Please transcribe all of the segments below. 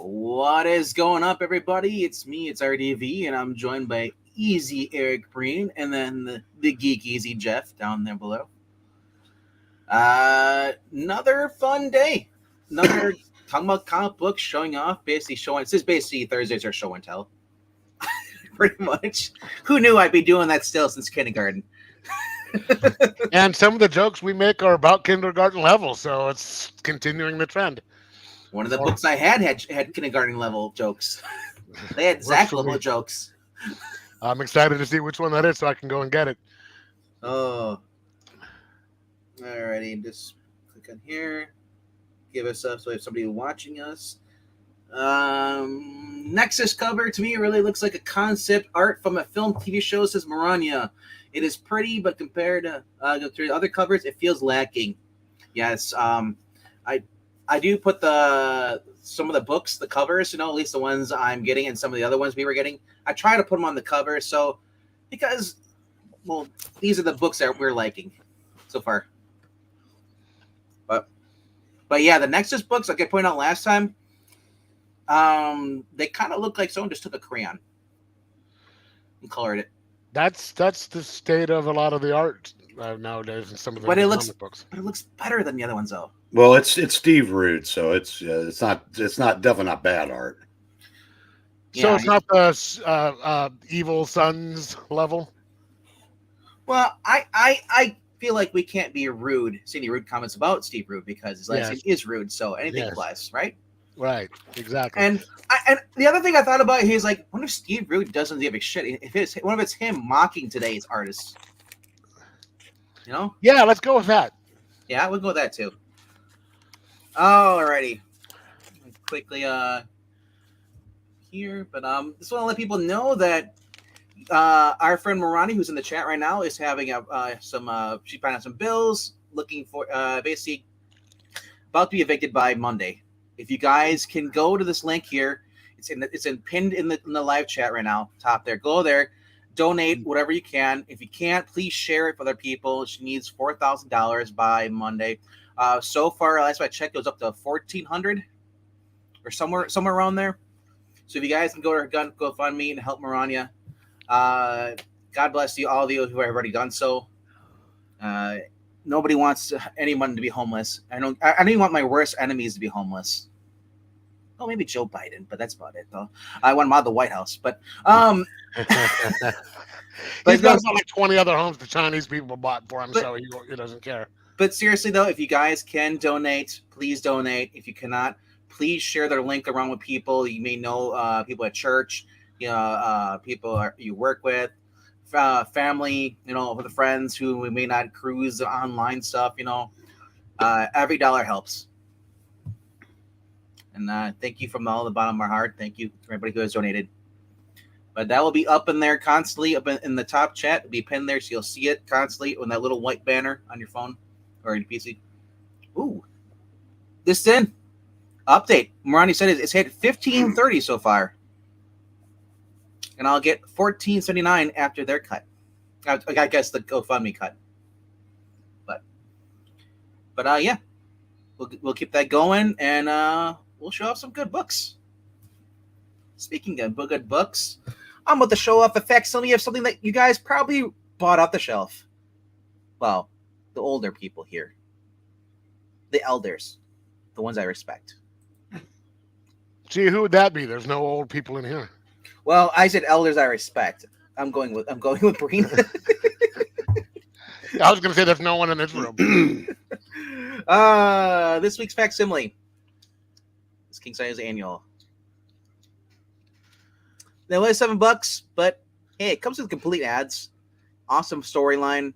What is going up, everybody? It's me, it's RDV, and I'm joined by Easy Eric Breen, and then the Geekeasy Jeff down there below. Another fun day. Another talking about comic books, showing off, basically showing. This is basically Thursdays are show and tell, pretty much. Who knew I'd be doing that still since kindergarten? And some of the jokes we make are about kindergarten level, so it's continuing the trend. One of the books I had kindergarten level jokes. They had Zach level jokes. I'm excited to see which one that is so I can go and get it. Oh. Alrighty, just click on here. Give us up so we have somebody watching us. Nexus cover to me really looks like a concept art from a film TV show, says Marania. It is pretty, but compared to other covers, it feels lacking. Yes, I do put some of the books, the covers, at least the ones I'm getting and some of the other ones we were getting. I try to put them on the cover, because these are the books that we're liking so far. But yeah, the Nexus books, like I pointed out last time, they kind of look like someone just took a crayon and colored it. That's the state of a lot of the art nowadays in some of the comic books. But it looks better than the other ones, though. Well, it's Steve Rude, so it's definitely not bad art. So yeah, it's not the Evil Sons level. Well, I feel like we can't be rude, see any rude comments about Steve Rude because his last name is Rude, so anything applies, right? Right, exactly. And the other thing I thought about, he's like, what if Steve Rude doesn't give a shit? If it's him mocking today's artists, Yeah, let's go with that. Yeah, we'll go with that too. Alrighty, quickly here, but just want to let people know that our friend Marani, who's in the chat right now, is having she's finding some bills, looking for basically about to be evicted by Monday. If you guys can go to this link here, it's pinned in the live chat right now, top there. Go there, donate whatever you can. If you can't, please share it for other people. She needs $4,000 by Monday. So far, last time I checked, it was up to $1,400 or somewhere around there. So if you guys can go to her GoFundMe and help Marania, God bless you, all of you who have already done so. Nobody wants anyone to be homeless. I don't even want my worst enemies to be homeless. Oh, maybe Joe Biden, but that's about it, though. I want him out of the White House, but he's got about like 20 other homes the Chinese people bought for him, so he doesn't care. But seriously, though, if you guys can donate, please donate. If you cannot, please share their link around with people. You may know people at church, people you work with, family, with the friends who we may not cruise online stuff. Every dollar helps. And thank you from all the bottom of our heart. Thank you to everybody who has donated. But that will be up in there constantly, up in the top chat. It'll be pinned there, so you'll see it constantly on that little white banner on your phone or your PC. Ooh. This in. Update. Marani said it's hit 1530 so far. And I'll get $14.79 after their cut. I guess the GoFundMe cut. But yeah. We'll keep that going, and we'll show off some good books. Speaking of good books, I'm about to show off a facsimile of something that you guys probably bought off the shelf. Well, the older people here. The elders. The ones I respect. Gee, who would that be? There's no old people in here. Well, I said elders I respect. I'm going with Breen. I was going to say there's no one in this room. This week's facsimile. This King Size Annual. They only $7, but hey, it comes with complete ads. Awesome storyline.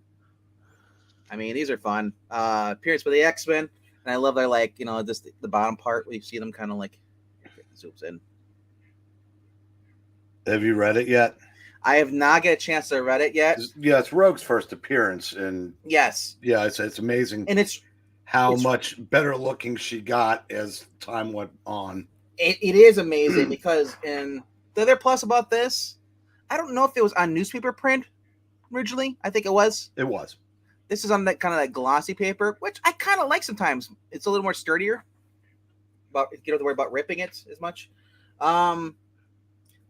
I mean, these are fun. Appearance by the X-Men, and I love their just the bottom part where you see them kind of like zooms in. Have you read it yet? I have not get a chance to read it yet. Yeah, it's Rogue's first appearance, and yes, yeah, it's amazing, and it's much better looking she got as time went on. It is amazing because the other plus about this, I don't know if it was on newspaper print originally. I think it was. It was. This is on that kind of that glossy paper, which I kind of like sometimes. It's a little more sturdier. about you don't have to worry about ripping it as much. I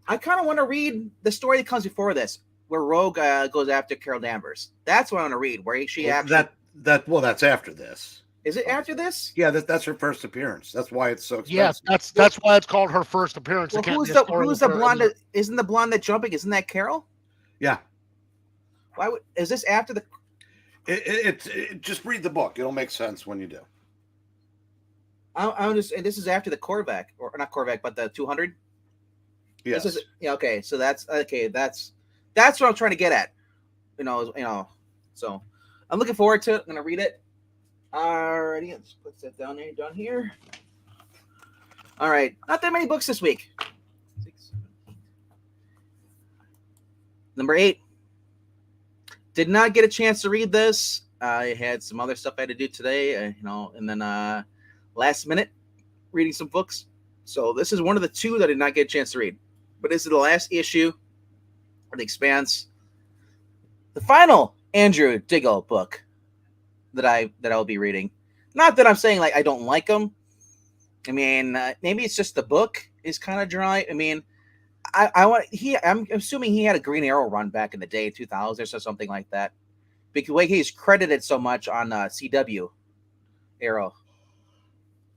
kind of want to read the story that comes before this, where Rogue goes after Carol Danvers. That's what I want to read. Where she actually that's after this. Is it after this? Yeah, that's her first appearance. That's why it's so Yes, expensive. that's why it's called her first appearance. Well, It can't who's be a the story who's with the her blonde? in the- Isn't the blonde that jumping? Isn't that Carol? Yeah. Why is this after the? It just read the book. It'll make sense when you do. I'm just, and this is after the Corvette, or not Corvette, but the 200. Yes. This is, yeah. Okay, so that's okay. That's what I'm trying to get at. You know. So I'm looking forward to it. I'm gonna read it. Alrighty, let's put that down here. All right, not that many books this week. 6, 7, 8. Number 8. Did not get a chance to read this. I had some other stuff I had to do today, and then last minute reading some books. So this is one of the 2 that I did not get a chance to read. But this is the last issue of The Expanse, the final Andrew Diggle book that I'll be reading. Not that I'm saying like I don't like them. I mean, maybe it's just the book is kind of dry. I mean, I'm assuming he had a Green Arrow run back in the day, 2000s or something like that. Because the way he's credited so much on CW Arrow,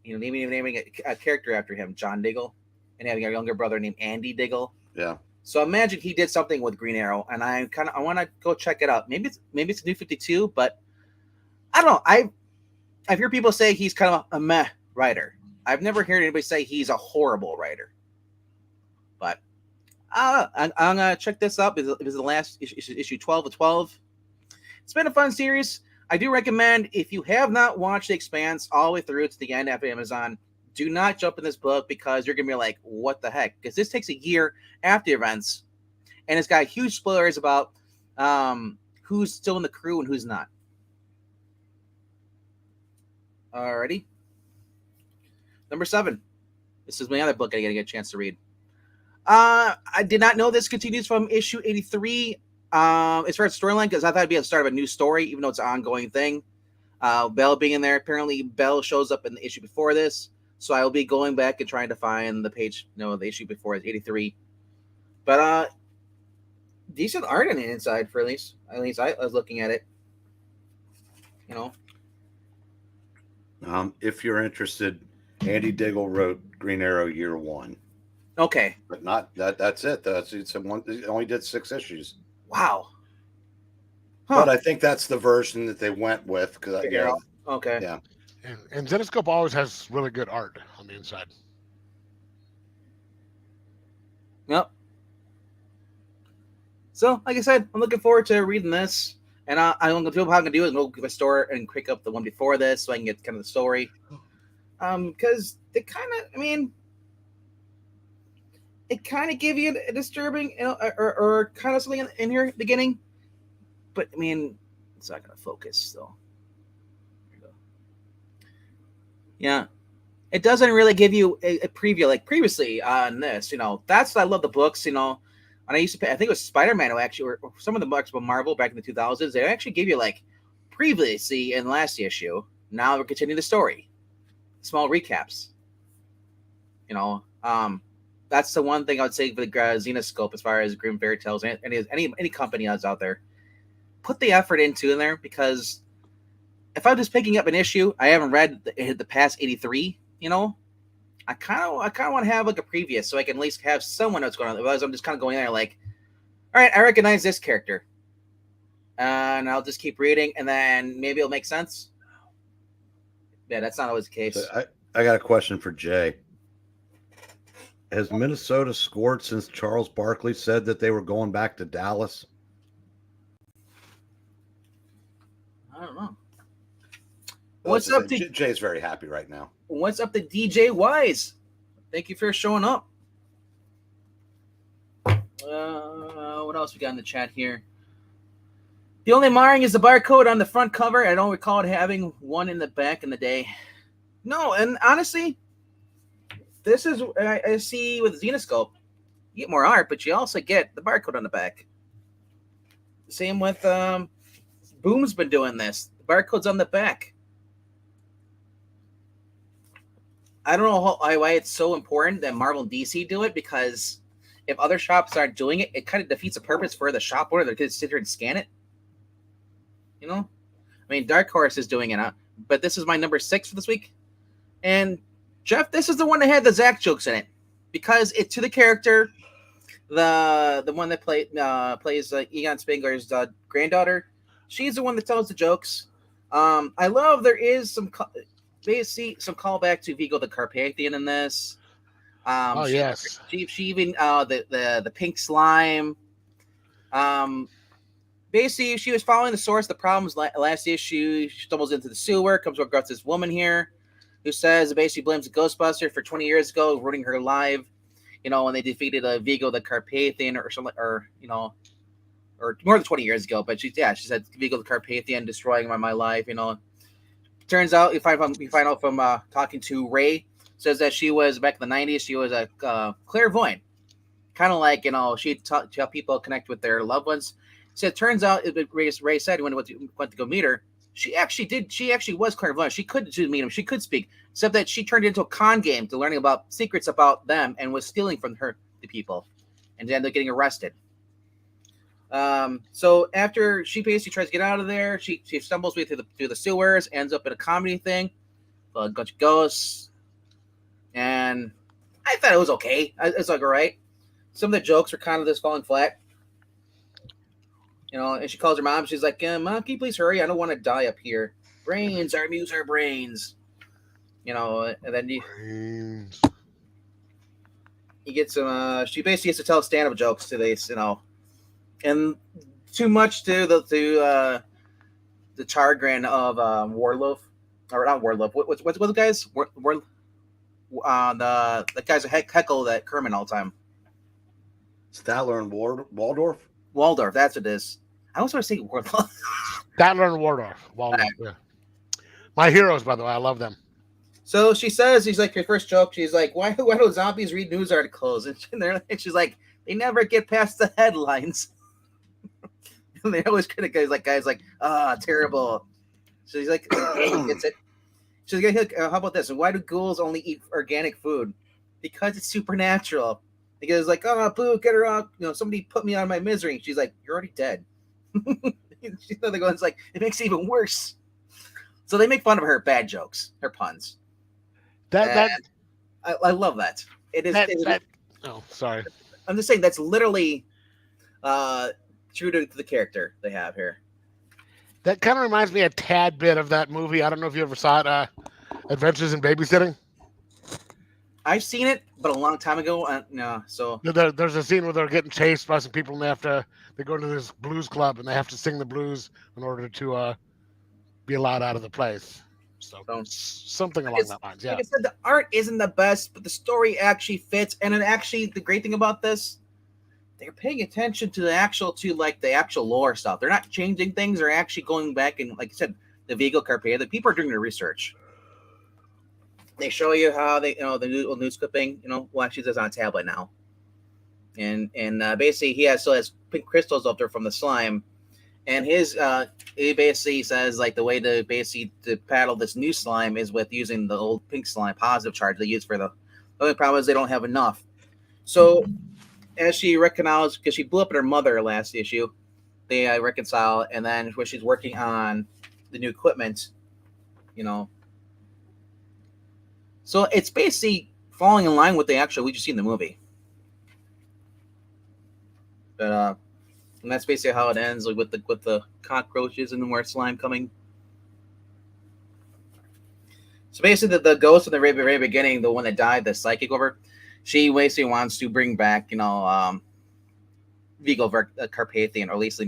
naming a character after him, John Diggle, and having a younger brother named Andy Diggle. Yeah. So imagine he did something with Green Arrow, and I want to go check it out. Maybe it's New 52, but I don't know. I've heard people say he's kind of a meh writer. I've never heard anybody say he's a horrible writer. But I'm gonna check this up. It is the last issue 12 of 12. It's been a fun series. I do recommend, if you have not watched The Expanse all the way through to the end of Amazon, do not jump in this book because you're gonna be like, what the heck? Because this takes a year after the events, and it's got huge spoilers about who's still in the crew and who's not. Alrighty. Number 7. This is my other book I gotta get a chance to read. I did not know this continues from issue 83. As far as storyline, because I thought it'd be the start of a new story, even though it's an ongoing thing. Belle being in there. Apparently, Belle shows up in the issue before this. So I will be going back and trying to find the page, the issue before it's 83. But decent art on the inside for at least I was looking at it. If you're interested, Andy Diggle wrote Green Arrow year 1. Okay. But not that's it. It's one. It only did 6 issues. Wow. Huh. But I think that's the version that they went with because okay. Yeah. And Zenescope always has really good art on the inside. Yep. So, like I said, I'm looking forward to reading this. And I'm going to do what I'm going to do is go to the store and pick up the one before this so I can get kind of the story. Because they kind of, it kind of give you a disturbing, or kind of something in here at the beginning. But, it's not going to focus still. Yeah. It doesn't really give you a preview like previously on this, That's why I love the books, And I used to pay, I think it was Spider-Man who actually, or some of the books from Marvel back in the 2000s, they actually give you like previously in the last issue. Now we're continuing the story. Small recaps. That's the one thing I would say for the Zenescope as far as Grimm Fairy Tales and any company that's out there. Put the effort into in there, because if I'm just picking up an issue, I haven't read the past 83, I kind of want to have like a preview so I can at least have someone that's going on. Otherwise, I'm just kind of going there like, all right, I recognize this character, and I'll just keep reading, and then maybe it'll make sense. Yeah, that's not always the case. So I got a question for Jay. Has Minnesota scored since Charles Barkley said that they were going back to Dallas? I don't know. What's up to Jay's very happy right now. What's up to DJ Wise? Thank you for showing up. What else we got in the chat here? The only marring is the barcode on the front cover. I don't recall it having one in the back in the day. No, and honestly, this is I see with Zenescope. You get more art, but you also get the barcode on the back. Same with Boom's been doing this. The barcode's on the back. I don't know why it's so important that Marvel and DC do it, because if other shops aren't doing it, it kind of defeats the purpose for the shop owner. They're going to sit here and scan it. You know? I mean, Dark Horse is doing it, but this is my number 6 for this week. And Jeff, this is the one that had the Zach jokes in it, because it's to the character, the one that plays Egon Spengler's granddaughter. She's the one that tells the jokes. I love there is some callback to Vigo the Carpathian in this. Yes. She even the pink slime. Basically, she was following the source of the problems last issue. She stumbles into the sewer, comes across this woman here who says basically blames the Ghostbuster for 20 years ago, ruining her life. When they defeated Vigo the Carpathian or something, or more than 20 years ago. But she said Vigo the Carpathian destroying my life. Turns out we find out from talking to Ray, says that she was back in the 90s. She was a clairvoyant, kind of like she'd help people connect with their loved ones. So it turns out, Ray said when he went to go meet her, she actually was clairvoyant. She could meet him. She could speak, except that she turned it into a con game to learning about secrets about them and was stealing from the people, and ended up getting arrested. So after she basically tries to get out of there, she stumbles through the sewers, ends up in a comedy thing, a bunch of ghosts, and I thought it was okay. It's like all right. Some of the jokes were kind of just falling flat. And she calls her mom. She's like, Mom, can you please hurry? I don't want to die up here. Brains, our muse, our brains. And then you get some, she basically has to tell stand-up jokes to this, and too much to the Chargran of Warlove, or not Warlove. What's the guys? The guys who heckle that Kermit all the time. Statler and Waldorf. Waldorf, that's what it is. I always want to say Waldorf. Statler and Waldorf. Yeah. My heroes, by the way, I love them. So she says, he's like, your first joke, she's like, why do zombies read news articles? And she's like, they never get past the headlines. And they always criticize guys like, terrible. So he's like, he gets it. She's like, how about this? Why do ghouls only eat organic food? Because it's supernatural. Because like, boo, get her out. Somebody put me out of my misery. She's like, you're already dead. She's another one. It's like, it makes it even worse. So they make fun of her bad jokes, her puns. I love that. It is. Oh, sorry. I'm just saying that's literally true to the character they have here. That kind of reminds me a tad bit of that movie. I don't know if you ever saw it, Adventures in Babysitting. I've seen it, but a long time ago. No, so there's a scene where they're getting chased by some people, and they go to this blues club, and they have to sing the blues in order to be allowed out of the place. So something along that lines. Yeah. Like I said, the art isn't the best, but the story actually fits. And then actually, the great thing about this, they're paying attention to the actual lore stuff. They're not changing things. They're actually going back and, like I said, the Vigo Carpathian. The people are doing their research. They show you how they, the news clipping, well, actually, there's on a tablet now. And basically, he still has pink crystals up there from the slime. And he basically says, like, the way to paddle this new slime is with using the old pink slime positive charge they use for the only problem is they don't have enough. So as she reconciles, because she blew up at her mother last issue, they reconcile, and then when she's working on the new equipment, so it's basically falling in line with the actual we just seen in the movie. But and that's basically how it ends, like with the cockroaches and the more slime coming. So basically, the ghost in the very beginning, the one that died, the psychic over, she basically wants to bring back, Vigo Carpathian, or at least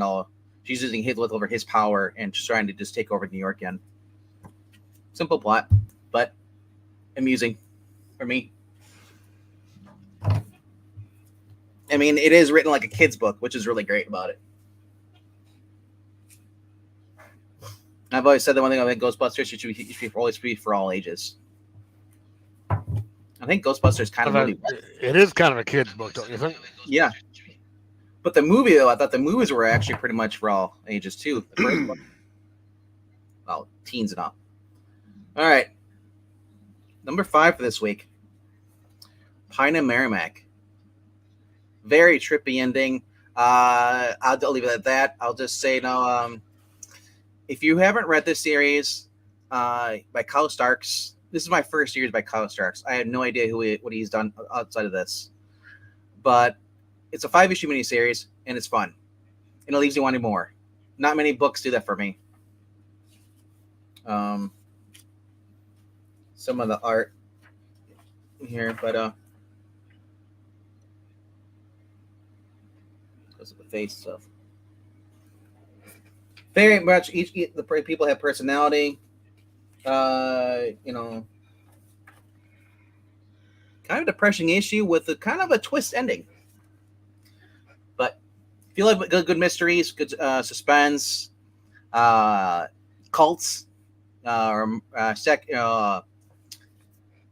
she's using his power and just trying to just take over New York again. Simple plot, but amusing for me. I mean, it is written like a kid's book, which is really great about it. I've always said that one thing about Ghostbusters, should always be for all ages. I think Ghostbusters it is kind of a kid's book, don't you think? Yeah. But the movie, though, I thought the movies were actually pretty much for all ages, too. The first one. Well, teens and up. All right. Number 5 for this week. Pine and Merrimack. Very trippy ending. I'll leave it at that. I'll just say no. If you haven't read this series by Kyle Starks, this is my first series by Kyle Starks. I have no idea what he's done outside of this, but it's a 5-issue miniseries and it's fun, and it leaves you wanting more. Not many books do that for me. Some of the art here, but because of the face stuff. Very much the people have personality. You know, kind of depressing issue with a kind of a twist ending. But if you like good mysteries, good suspense, cults,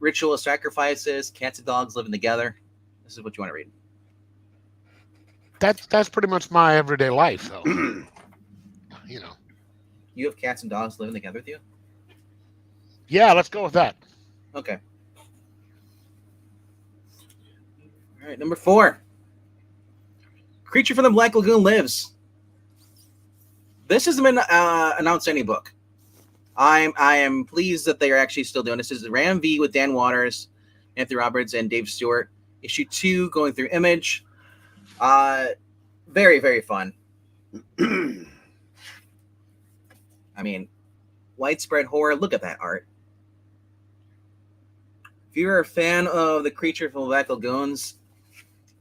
ritual sacrifices, cats and dogs living together, this is what you want to read. That's pretty much my everyday life, though. You know. You have cats and dogs living together with you? Yeah, let's go with that. Okay. All right, number 4. Creature from the Black Lagoon lives. This hasn't been announced any book. I am pleased that they are actually still doing this. This is Ram V with Dan Waters, Anthony Roberts, and Dave Stewart. Issue 2 going through Image. Very, very fun. I mean, widespread horror. Look at that art. If you're a fan of the Creature from the Black Lagoons,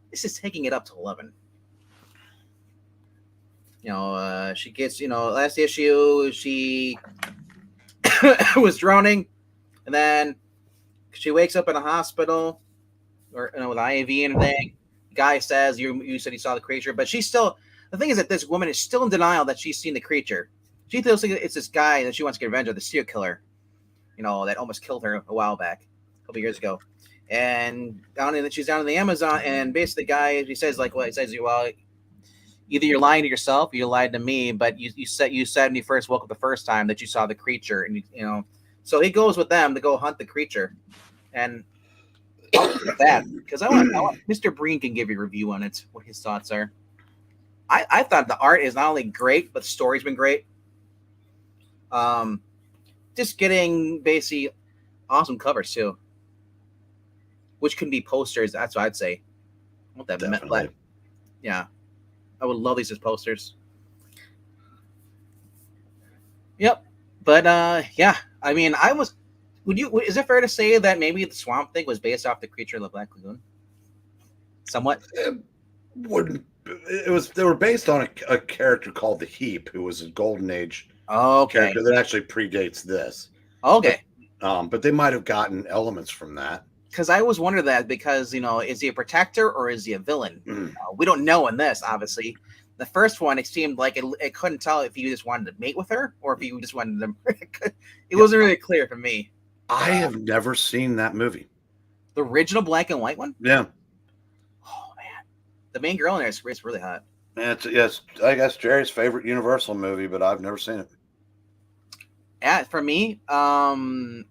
this is taking it up to 11. You know, she gets, last issue, she was drowning, and then she wakes up in a hospital, or with IV and everything. Guy says, you said he saw the creature, but she's still, the thing is that this woman is still in denial that she's seen the creature. She feels like it's this guy that she wants to get revenge of, the serial killer, that almost killed her a while back, a couple years ago. And she's down in the Amazon, and basically the guy, he says, well, either you're lying to yourself or you lied to me, but you said when you first woke up the first time that you saw the creature, and so he goes with them to go hunt the creature. And that, because I want Mr. Breen can give you a review on it, what his thoughts are. I thought the art is not only great, but the story's been great. Just getting basically awesome covers too, which can be posters. That's what I'd say. I want that Definitely. Yeah, I would love these as posters. Yep, but yeah, I mean, is it fair to say that maybe the Swamp Thing was based off the Creature of the Black Lagoon? Somewhat. They were based on a character called the Heap, who was a Golden Age character that actually predates this. Okay. But they might have gotten elements from that. Because I always wondered that, because is he a protector or is he a villain? We don't know in this, obviously. The first one, it seemed like it couldn't tell if he just wanted to mate with her or if he just wanted to. It wasn't really clear for me. I have never seen that movie. The original black and white one? Yeah. Oh man, the main girl in there is really hot. Yes, I guess Jerry's favorite Universal movie, but I've never seen it. Yeah, for me, the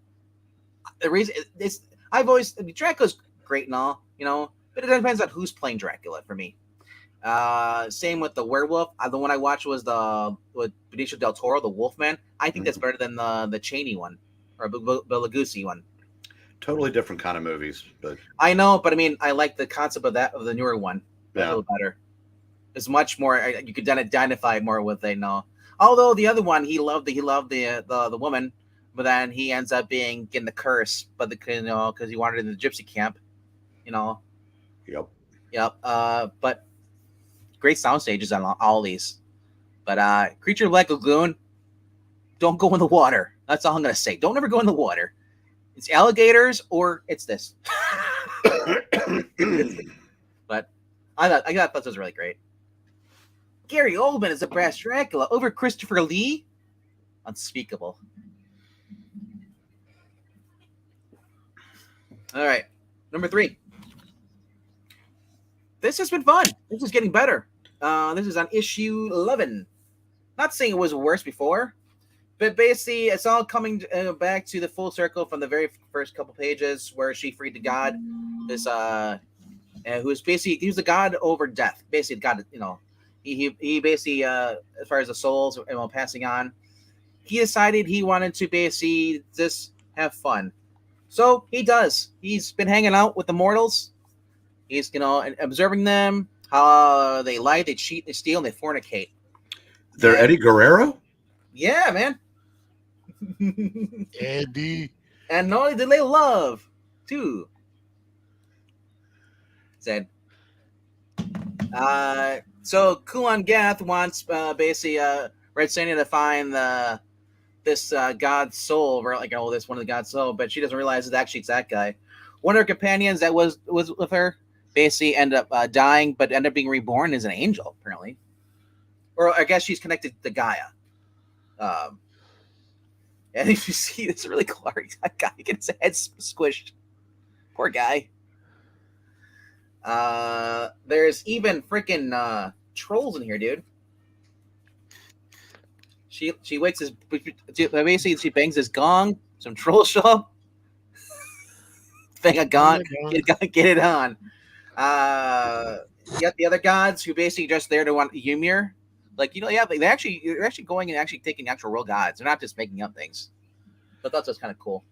reason I've always Dracula's great and all, but it depends on who's playing Dracula for me. Same with the werewolf. The one I watched was with Benicio del Toro, the Wolfman. I think that's better than the Chaney one or Lugosi one. Totally different kind of movies, but I know, but I mean, I like the concept of the newer one a little better. It's much more. You could identify more with it. Although the other one, he loved the woman, but then he ends up getting the curse, but because he wanted in the gypsy camp, Yep. But great sound stages on all these. But Creature of Black Lagoon, don't go in the water. That's all I'm gonna say. Don't ever go in the water. It's alligators or it's this. But I thought this was really great. Gary Oldman is a brass Dracula over Christopher Lee. Unspeakable. All right, number 3. This has been fun. This is getting better. This is on issue 11. Not saying it was worse before, But basically, it's all coming back to the full circle from the very first couple pages where she freed the god, this who was basically he was the god over death. Basically, the god, he basically as far as the souls passing on, he decided he wanted to basically just have fun. So he does. He's been hanging out with the mortals. He's observing them, how they lie, they cheat, they steal, and they fornicate. They're Eddie Guerrero? Yeah, man. Eddie. And not only did they love, too. Said. So Kulan Gath wants basically Red Sanya to find this god's soul, or this one of the god's soul, but she doesn't realize that actually it's that guy. One of her companions that was with her basically ended up dying, but ended up being reborn as an angel, apparently. Or I guess she's connected to Gaia. And if you see, it's really cool. That guy gets his head squished. Poor guy. There's even freaking trolls in here, dude. She wakes his basically she bangs his gong. Some trolls show up. Bang a gong. Get it on. You got the other gods who basically just there to want Ymir. They're actually going and actually taking actual real gods. They're not just making up things. But that's kind of cool.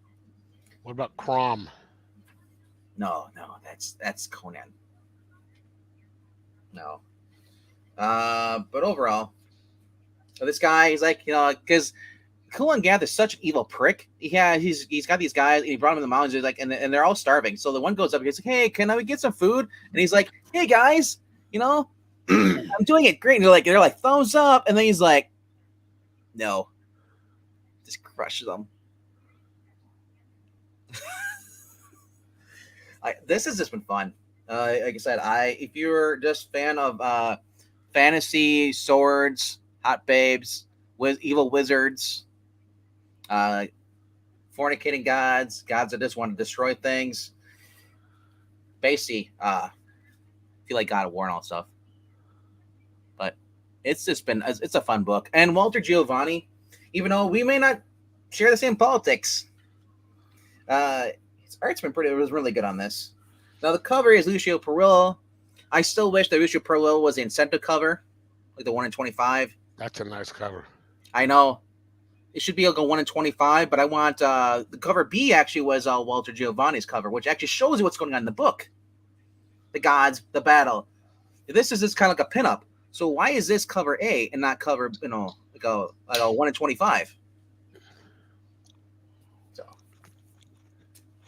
What about Crom? No, that's Conan. No. But overall, this guy, he's like, because Kulan Gath is such an evil prick. He's got these guys, and he brought them in the mountains. He's like, and they're all starving. So the one goes up, and he's like, "Hey, can we get some food?" And he's like, "Hey guys, I'm doing it great." And they're like, thumbs up. And then he's like, "No," just crushes them. This has just been fun. Like I said, if you're just a fan of fantasy, swords, hot babes, evil wizards, fornicating gods that just want to destroy things, basically, feel like God of War and all that stuff. But it's a fun book. And Walter Giovanni, even though we may not share the same politics, his art's was really good on this. Now the cover is Lucio Perillo. I still wish that Lucio Perillo was the incentive cover, like the 1 in 25. That's a nice cover. I know. It should be like a 1 in 25, but I want the cover B actually was Walter Giovanni's cover, which actually shows you what's going on in the book. The gods, the battle. This is kind of like a pinup. So why is this cover A and not cover, like a 1 in 25?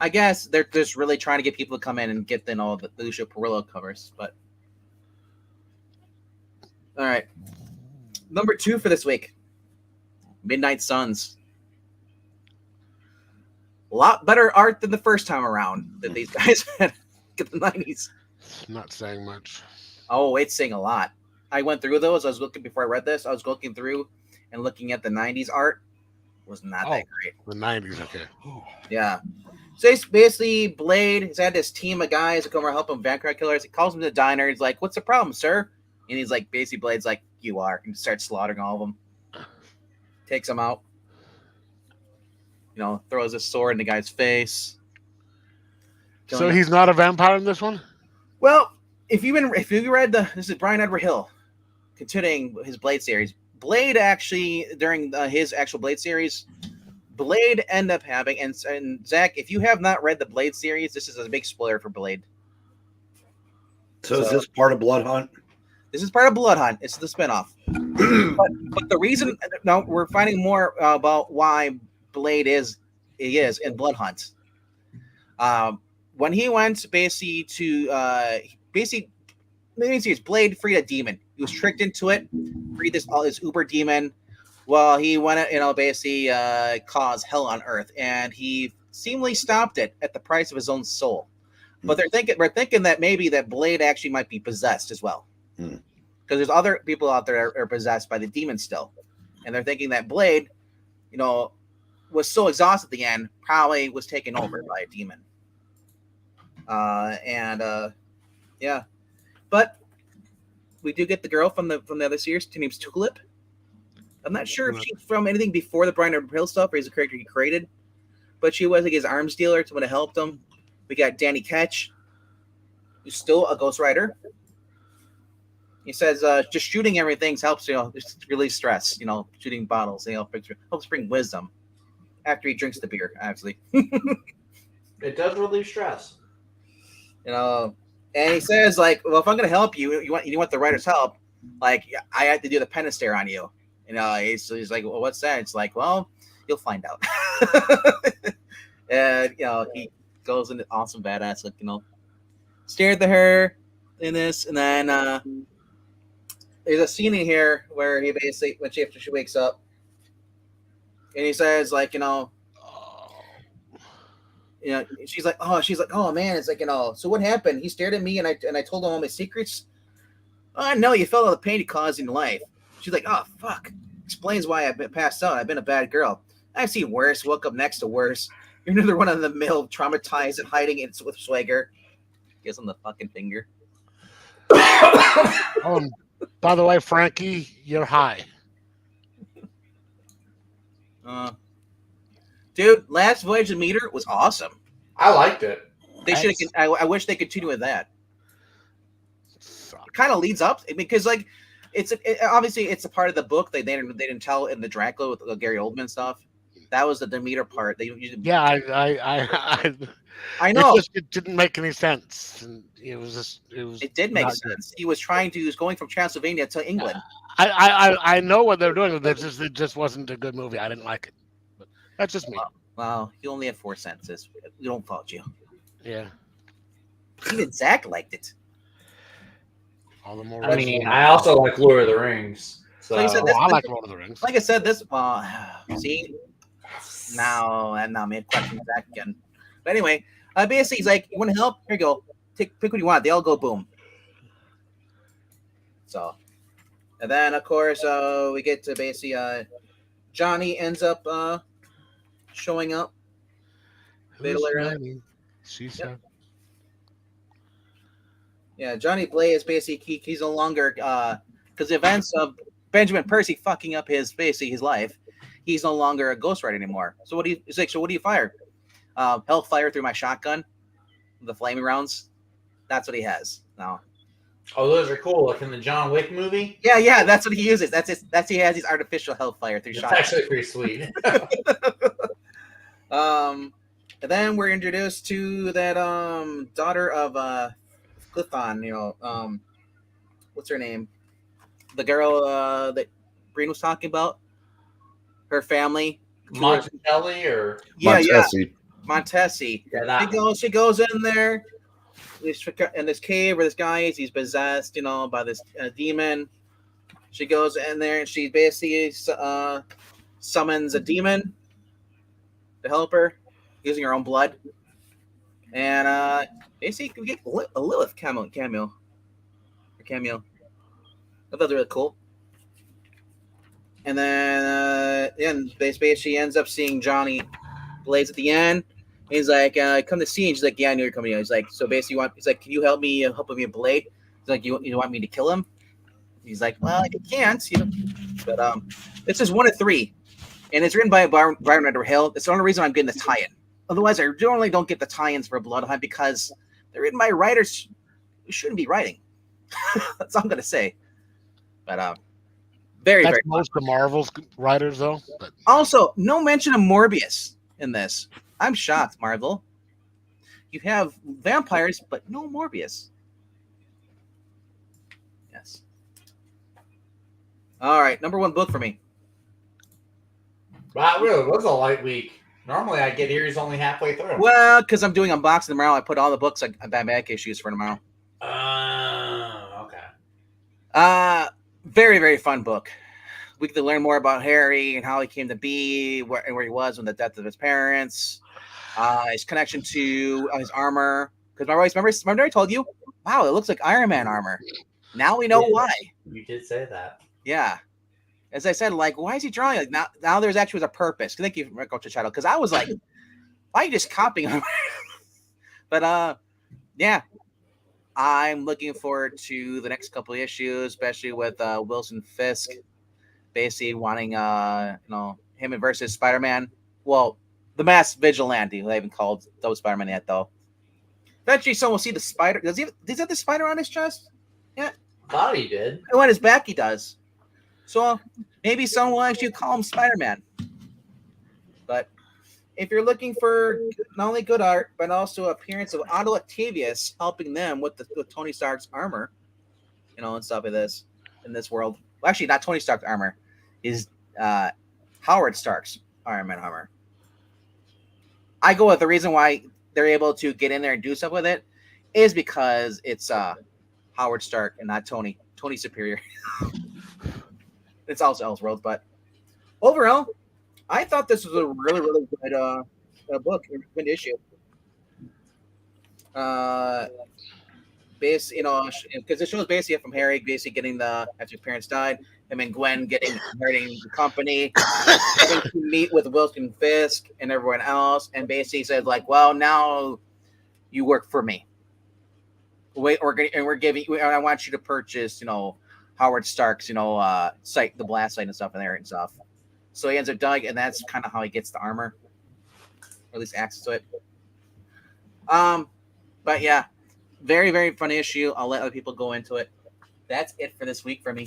I guess they're just really trying to get people to come in and get the Lucio Perillo covers. But all right, number 2 for this week, Midnight Suns. A lot better art than the first time around that these guys had at the 90s. Not saying much. Oh, it's saying a lot. I went through those. I was looking before I read this. I was looking through and looking at the 90s art. It was not that great. The 90s, okay. Yeah. So it's basically Blade. He's had this team of guys that come over help him vampire killers. He calls him to the diner. He's like, "What's the problem, sir?" And he's like, basically Blade's like, "You are," and starts slaughtering all of them. Takes them out. Throws a sword in the guy's face. So he's not a vampire in this one? Well, if you read this is Brian Edward Hill, continuing his Blade series. Blade actually during his actual Blade series. Blade end up having, and Zach, if you have not read the Blade series, this is a big spoiler for Blade. So is this part of Bloodhunt? This is part of Bloodhunt. It's the spinoff. but the reason now we're finding more about why Blade is in Bloodhunt. When he went basically to Blade freed a demon. He was tricked into it, freed this uber demon. Well, he went, basically caused hell on Earth, and he seemingly stopped it at the price of his own soul. But we're thinking that maybe that Blade actually might be possessed as well, because there's other people out there that are possessed by the demon still, and they're thinking that Blade, was so exhausted at the end, probably was taken over by a demon. Yeah, but we do get the girl from the other series. Her name's Tulip. I'm not sure if she's from anything before the Brian Hill stuff or he's a character he created, but she was like his arms dealer, someone that helped him. We got Danny Ketch, who's still a Ghost Rider. He says just shooting everything helps, just release stress. Shooting bottles, helps bring wisdom. After he drinks the beer, actually. It does relieve stress. And he says like, well, if I'm gonna help you, you want the writer's help, like I have to do the penance stare on you. He's like, well, what's that? It's like, well, you'll find out. And he goes into awesome badass, like stared at her in this, and then there's a scene in here where he basically after she wakes up, and he says like she's like oh man, it's like so what happened? He stared at me and I told him all my secrets. Oh no, you felt all the pain he caused in life. She's like, oh fuck, explains why I've been passed out. I've been a bad girl. I've seen worse. Woke up next to worse. You're another one of the mill, traumatized and hiding it with swagger. Gives him the fucking finger. By the way, Frankie, you're high. Dude, Last Voyage of Meter was awesome. I liked it. They should. I wish they continue with that. It kind of leads up because, like, obviously it's a part of the book they didn't tell in the Dracula with Gary Oldman stuff. That was the Demeter part. They usually. Yeah, I know. It didn't make any sense. It did make sense. He was going from Transylvania to England. I know what they're doing. It just wasn't a good movie. I didn't like it. But that's just me. Well, you only have 4 senses. We don't fault you. Yeah. Even Zach liked it. All the more. I mean, I also like Lord of the Rings. So like I said, I like Lord of the Rings. Like I said, this. See, now I made question Zach again. But anyway, basically, he's like, "You want to help? Here you go. Pick what you want." They all go boom. So, and then of course, we get to basically, Johnny ends up showing up. She said. Yeah, Johnny Blaze basically he's no longer because the events of Benjamin Percy fucking up his life. He's no longer a Ghost Rider anymore. So what do you fire? Hellfire through my shotgun, the flaming rounds. That's what he has now. Oh, those are cool. Like in the John Wick movie. Yeah, that's what he uses. He has his artificial hellfire through shotgun. That's actually pretty sweet. And then we're introduced to that daughter of Clithon. What's her name? The girl that Breen was talking about. Her family. Montelli or Montesi. Yeah, she goes in there in this cave where this guy is. He's possessed, by this demon. She goes in there and she basically summons a demon to help her using her own blood. And basically we get a Lilith cameo. I thought that was really cool. And then basically she ends up seeing Johnny Blaze at the end. He's like, come to see. And she's like, yeah, I knew you're coming. He's like, so basically, he's like, can you help me help me a Blade? He's like, you want me to kill him? He's like, well, I can't. But this is 1 of 3, and it's written by Brian Redder Hill. It's the only reason I'm getting the tie-in. Otherwise, I generally don't get the tie-ins for Bloodhunt because they're written by writers who shouldn't be writing. That's all I'm gonna say. But very most of Marvel's writers, though. But. Also, no mention of Morbius in this. I'm shocked, Marvel. You have vampires, but no Morbius. Yes. All right, number 1 book for me. Wow, really, it was a light week. Normally, I get Eries only halfway through. Well, because I'm doing unboxing tomorrow, I put all the books on back issues for tomorrow. Okay. Very, very fun book. We get to learn more about Harry and how he came to be, where he was when the death of his parents, his connection to his armor. Because remember I told you, wow, it looks like Iron Man armor. Now we know why. You did say that. Yeah. As I said, like, why is he drawing? Like now there's actually a purpose. Thank you, Coach Shadow. Because I was like, why are you just copying him? But yeah. I'm looking forward to the next couple of issues, especially with Wilson Fisk basically wanting him versus Spider-Man. Well, the Masked Vigilante. They haven't called those Spider-Man yet though. Eventually, someone will see the spider. Does he have the spider on his chest? Yeah. Thought he did. And on his back, he does. So maybe someone will actually call him Spider-Man. But if you're looking for not only good art, but also appearance of Otto Octavius helping them with Tony Stark's armor, and stuff like this in this world. Well, actually, not Tony Stark's armor, is Howard Stark's Iron Man armor. I go with the reason why they're able to get in there and do stuff with it is because it's Howard Stark and not Tony. Tony's superior. It's also Elseworlds, but overall, I thought this was a really, really good book, good issue. Because it shows basically from Harry basically getting after his parents died, him and Gwen inheriting the company, getting to meet with Wilson Fisk and everyone else, and basically says like, well, now you work for me. Wait, we're giving you. I want you to purchase, Howard Stark's, site, the blast site and stuff in there and stuff. So he ends up dying, and that's kind of how he gets the armor, or at least access to it. But yeah, very, very fun issue. I'll let other people go into it. That's it for this week for me.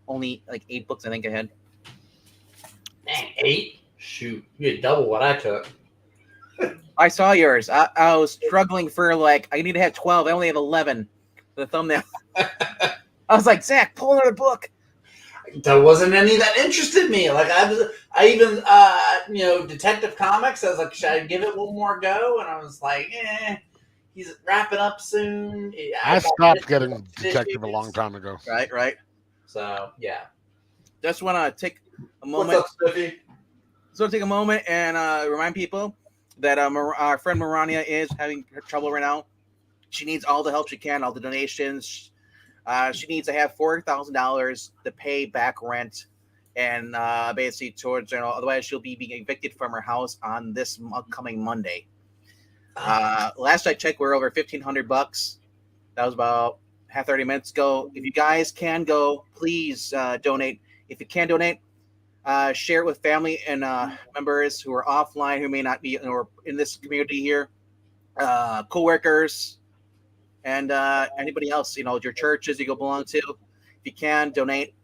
Only like 8 books, I think, ahead. Man, 8? Shoot, you had double what I took. I saw yours. I was struggling for I need to have 12. I only have 11. The thumbnail. I was like, Zach, pull another book. There wasn't any that interested me. I even Detective Comics. I was like, should I give it one more go? And I was like, he's wrapping up soon. I stopped getting Detective a long time ago. Right. So yeah. Just want to take a moment. What's up, Spiffy? So take a moment and remind people that our friend Marania is having trouble right now. She needs all the help she can, all the donations. She needs to have $4,000 to pay back rent and basically towards, otherwise she'll be being evicted from her house on this upcoming Monday. Last I checked, we're over $1,500. That was about 30 minutes ago. If you guys can go, please donate. If you can donate, share it with family and members who are offline, who may not be or in this community here, co-workers, and anybody else, your churches you go belong to. If you can, donate.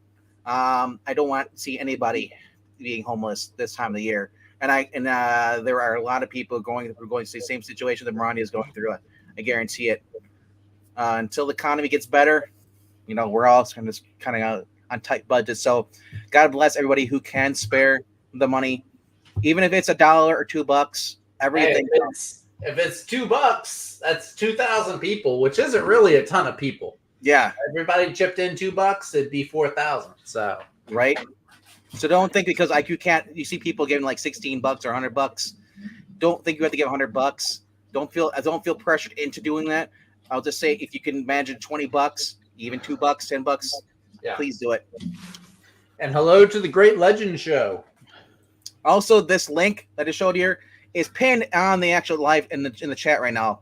I don't want to see anybody being homeless this time of the year. And there are a lot of people going through the same situation that Marania is going through. I guarantee it. Until the economy gets better, we're all kind of on tight budgets. So God bless everybody who can spare the money, even if it's $1 or $2. Everything. Hey, if it's $2, that's 2,000 people, which isn't really a ton of people. Yeah. Everybody chipped in $2, it'd be 4,000. So right. So don't think because you see people giving like $16 or $100. Don't think you have to give $100. Don't feel pressured into doing that. I'll just say if you can imagine $20, even $2, $10, please do it. And hello to the Great Legend Show. Also, this link that I showed here is pinned on the actual live in the chat right now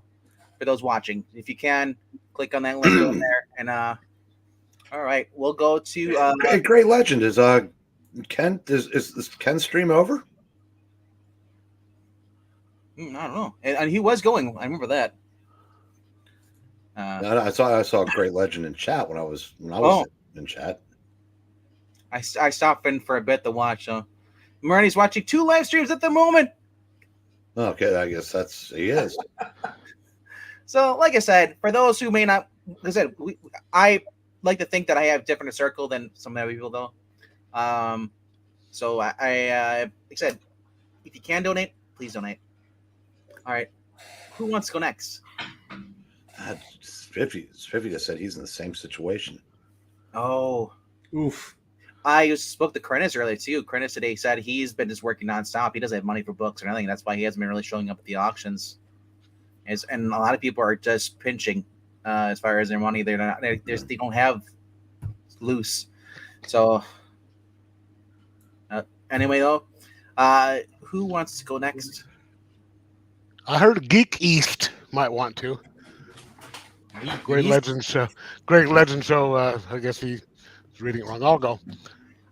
for those watching. If you can, click on that link in there. And all right, we'll go to Great Legend is Ken. Is Ken's stream over? I don't know. And he was going. I remember that. I saw Great Legend in chat when I was in chat. I stopped in for a bit to watch. Marnie's watching 2 live streams at the moment. Okay, I guess he is. So, like I said, for those who may not, like I said, I like to think that I have different circle than some other people, though. So like I said, if you can donate, please donate. All right, who wants to go next? Spiffy just said he's in the same situation. Oh, oof. I spoke to Krennis earlier too. Krennis today said he's been just working nonstop. He doesn't have money for books or anything. That's why he hasn't been really showing up at the auctions. And a lot of people are just pinching as far as their money. They don't have loose. So anyway, though, who wants to go next? I heard Geek East might want to. Great Legend Show. I guess he's reading it wrong. I'll go.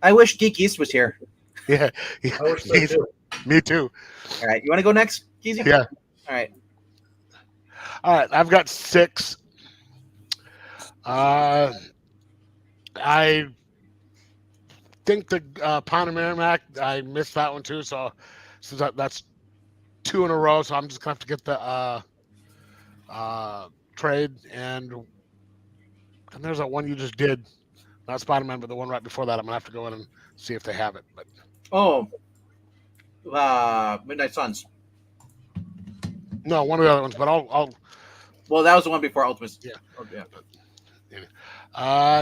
I wish Geekeasy was here. Yeah, I wish so too. me too. All right, you want to go next, Geezy? Yeah. All right. All right, I've got 6. I think the Pound of Merrimack, I missed that one too. So that's 2 in a row. So I'm just gonna have to get the trade, and there's that one you just did, not Spider-Man, but the one right before that. I'm gonna have to go in and see if they have it. But Oh, Midnight Suns. no, one of the other ones. But I'll Well, that was the one before Ultimate. Yeah. Oh, yeah.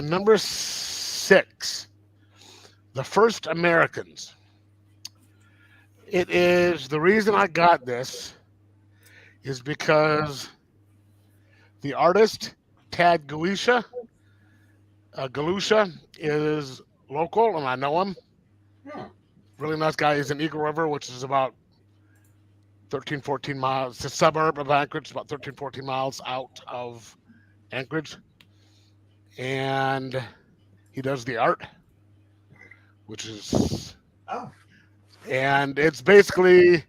Number 6, The First Americans. It is the reason I got this is because the artist Tad Galusha is local, and I know him. Really nice guy. He's in Eagle River, which is about 13, 14 miles. It's a suburb of Anchorage, about 13, 14 miles out of Anchorage. And he does the art, which is... Oh. And it's basically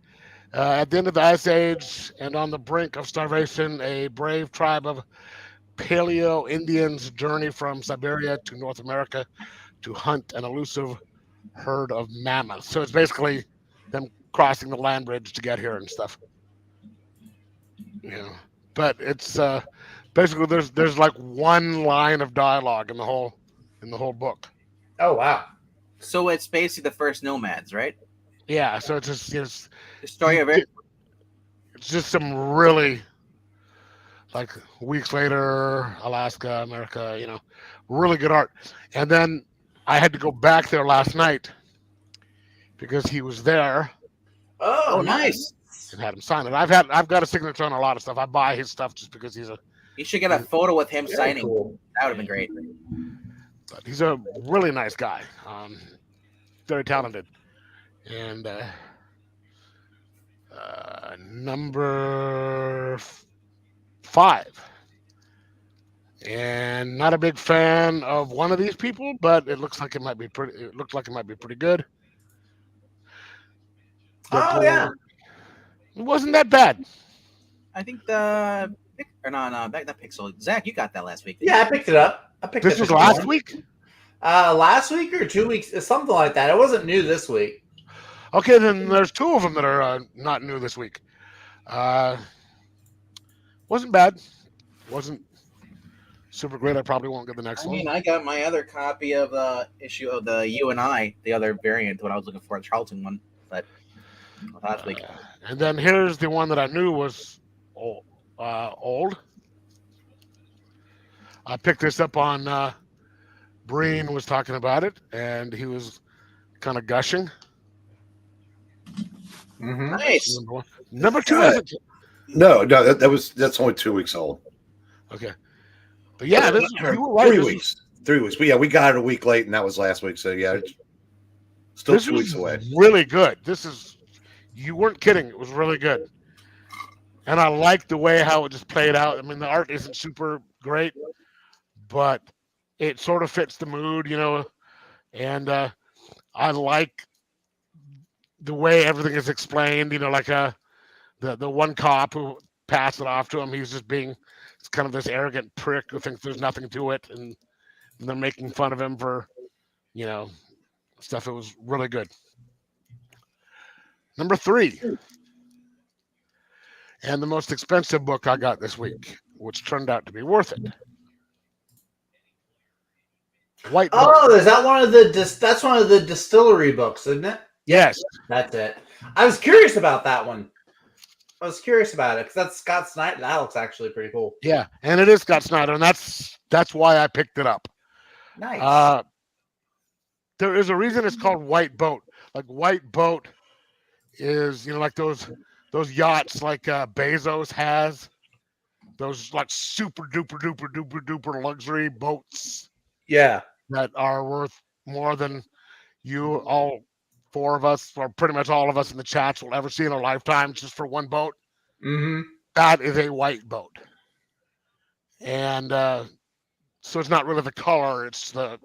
at the end of the Ice Age and on the brink of starvation, a brave tribe of Paleo Indians journey from Siberia to North America to hunt an elusive herd of mammoths. So it's basically them crossing the land bridge to get here and stuff. Yeah, but it's basically there's like one line of dialogue in the whole book. Oh wow! So it's basically the first nomads, right? Yeah, so it's just The story of it. It's just some really, like, weeks later, Alaska, America, really good art. And then I had to go back there last night because he was there. Oh, nice. And had him sign it. I've got a signature on a lot of stuff. I buy his stuff just because he's a... You should get a photo with him signing. Cool. That would have been great. But he's a really nice guy. Very talented. And number 5. And not a big fan of one of these people, but it looks like it might be pretty. It looked like it might be pretty good. Yeah. It wasn't that bad. I think not Pixel. Zach, you got that last week. Yeah, I picked it up. This was last week? Last week or 2 weeks, something like that. It wasn't new this week. Okay, then there's 2 of them that are not new this week. Wasn't bad. Wasn't super great. I probably won't get the next one. I got my other copy of the issue of the You and I, the other variant, when I was looking for the Charlton one, but last week. And then here's the one that I knew was old. I picked this up on Breen was talking about it, and he was kind of gushing. Mm-hmm. Nice. Number 2 isn't. No, that's only 2 weeks old. Okay. But yeah, this is, you were right. 3 weeks. 3 weeks. But yeah, we got it a week late, and that was last week. So yeah, it's still 2 weeks away. Really good. You weren't kidding. It was really good. And I like the way how it just played out. I mean, the art isn't super great, but it sort of fits the mood, and I like the way everything is explained, like the one cop who passed it off to him, he's just being kind of this arrogant prick who thinks there's nothing to it, and they're making fun of him for, stuff. It was really good. Number 3, and the most expensive book I got this week, which turned out to be worth it. White Boat. Oh, is that one of that's one of the distillery books, isn't it? Yes. That's it. I was curious about that one. I was curious about it because that's Scott Snyder. That looks actually pretty cool. Yeah, and it is Scott Snyder, and that's why I picked it up. Nice. There is a reason it's called White Boat. Like, White Boat is, like those yachts like Bezos has. Those like super duper luxury boats. Yeah. That are worth more than all 4 of us, or pretty much all of us in the chats, will ever see in our lifetime, just for one boat. Mm-hmm. That is a white boat. And so it's not really the color, it's the,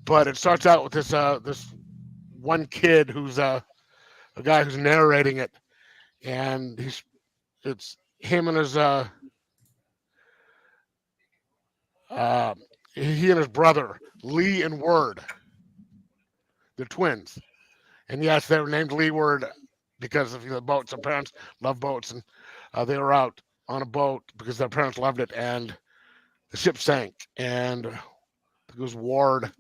But it starts out with this one kid who's a guy who's narrating it, and it's him and his he and his brother Lee and Word. They're twins, and yes, they were named Lee Word because of the boats. Their parents love boats, and they were out on a boat because their parents loved it, and the ship sank, and because Ward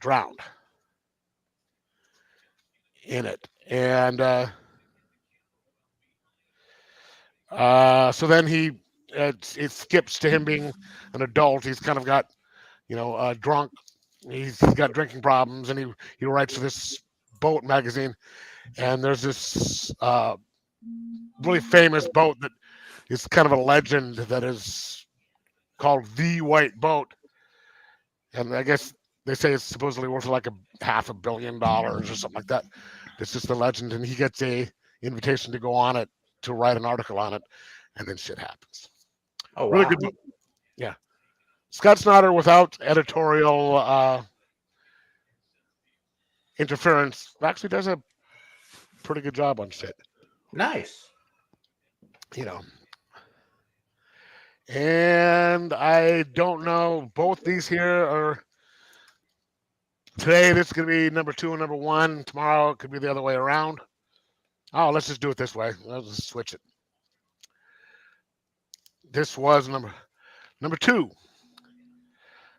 drowned in it, and so then it skips to him being an adult. He's kind of got, drunk. He's got drinking problems, and he writes for this boat magazine. And there's this really famous boat that is kind of a legend that is called the White Boat. And I guess they say it's supposedly worth like $500 million or something like that. It's just a legend, and he gets a invitation to go on it to write an article on it, and then shit happens. Oh, Really wow. good book. Yeah. Scott Snyder, without editorial interference, actually does a pretty good job on shit. Nice. And I don't know, both these here are today. This is going to be number 2 and number 1. Tomorrow it could be the other way around. Oh, let's just do it this way. Let's just switch it. This was number 2.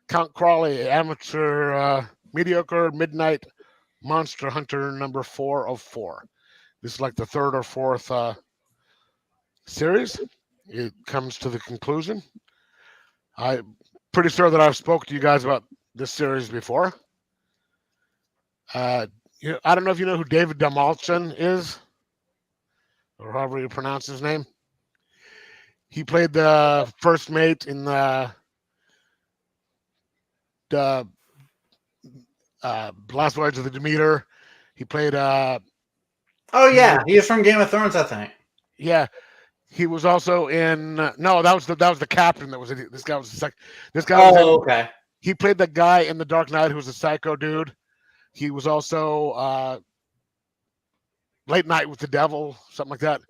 Count Crawley, amateur mediocre midnight monster hunter, number 4 of 4. This is like the 3rd or 4th series. It comes to the conclusion. I'm pretty sure that I've spoken to you guys about this series before. I don't know if you know who David Damalchin is, or however you pronounce his name. He played the first mate in the Last Voyage of the Demeter. He played. Oh yeah, he was from Game of Thrones, I think. Yeah, he was also in. No, that was the captain. That was this guy was the second. This guy. Oh, okay. He played the guy in The Dark Knight who was a psycho dude. He was also Late Night with the Devil, something like that.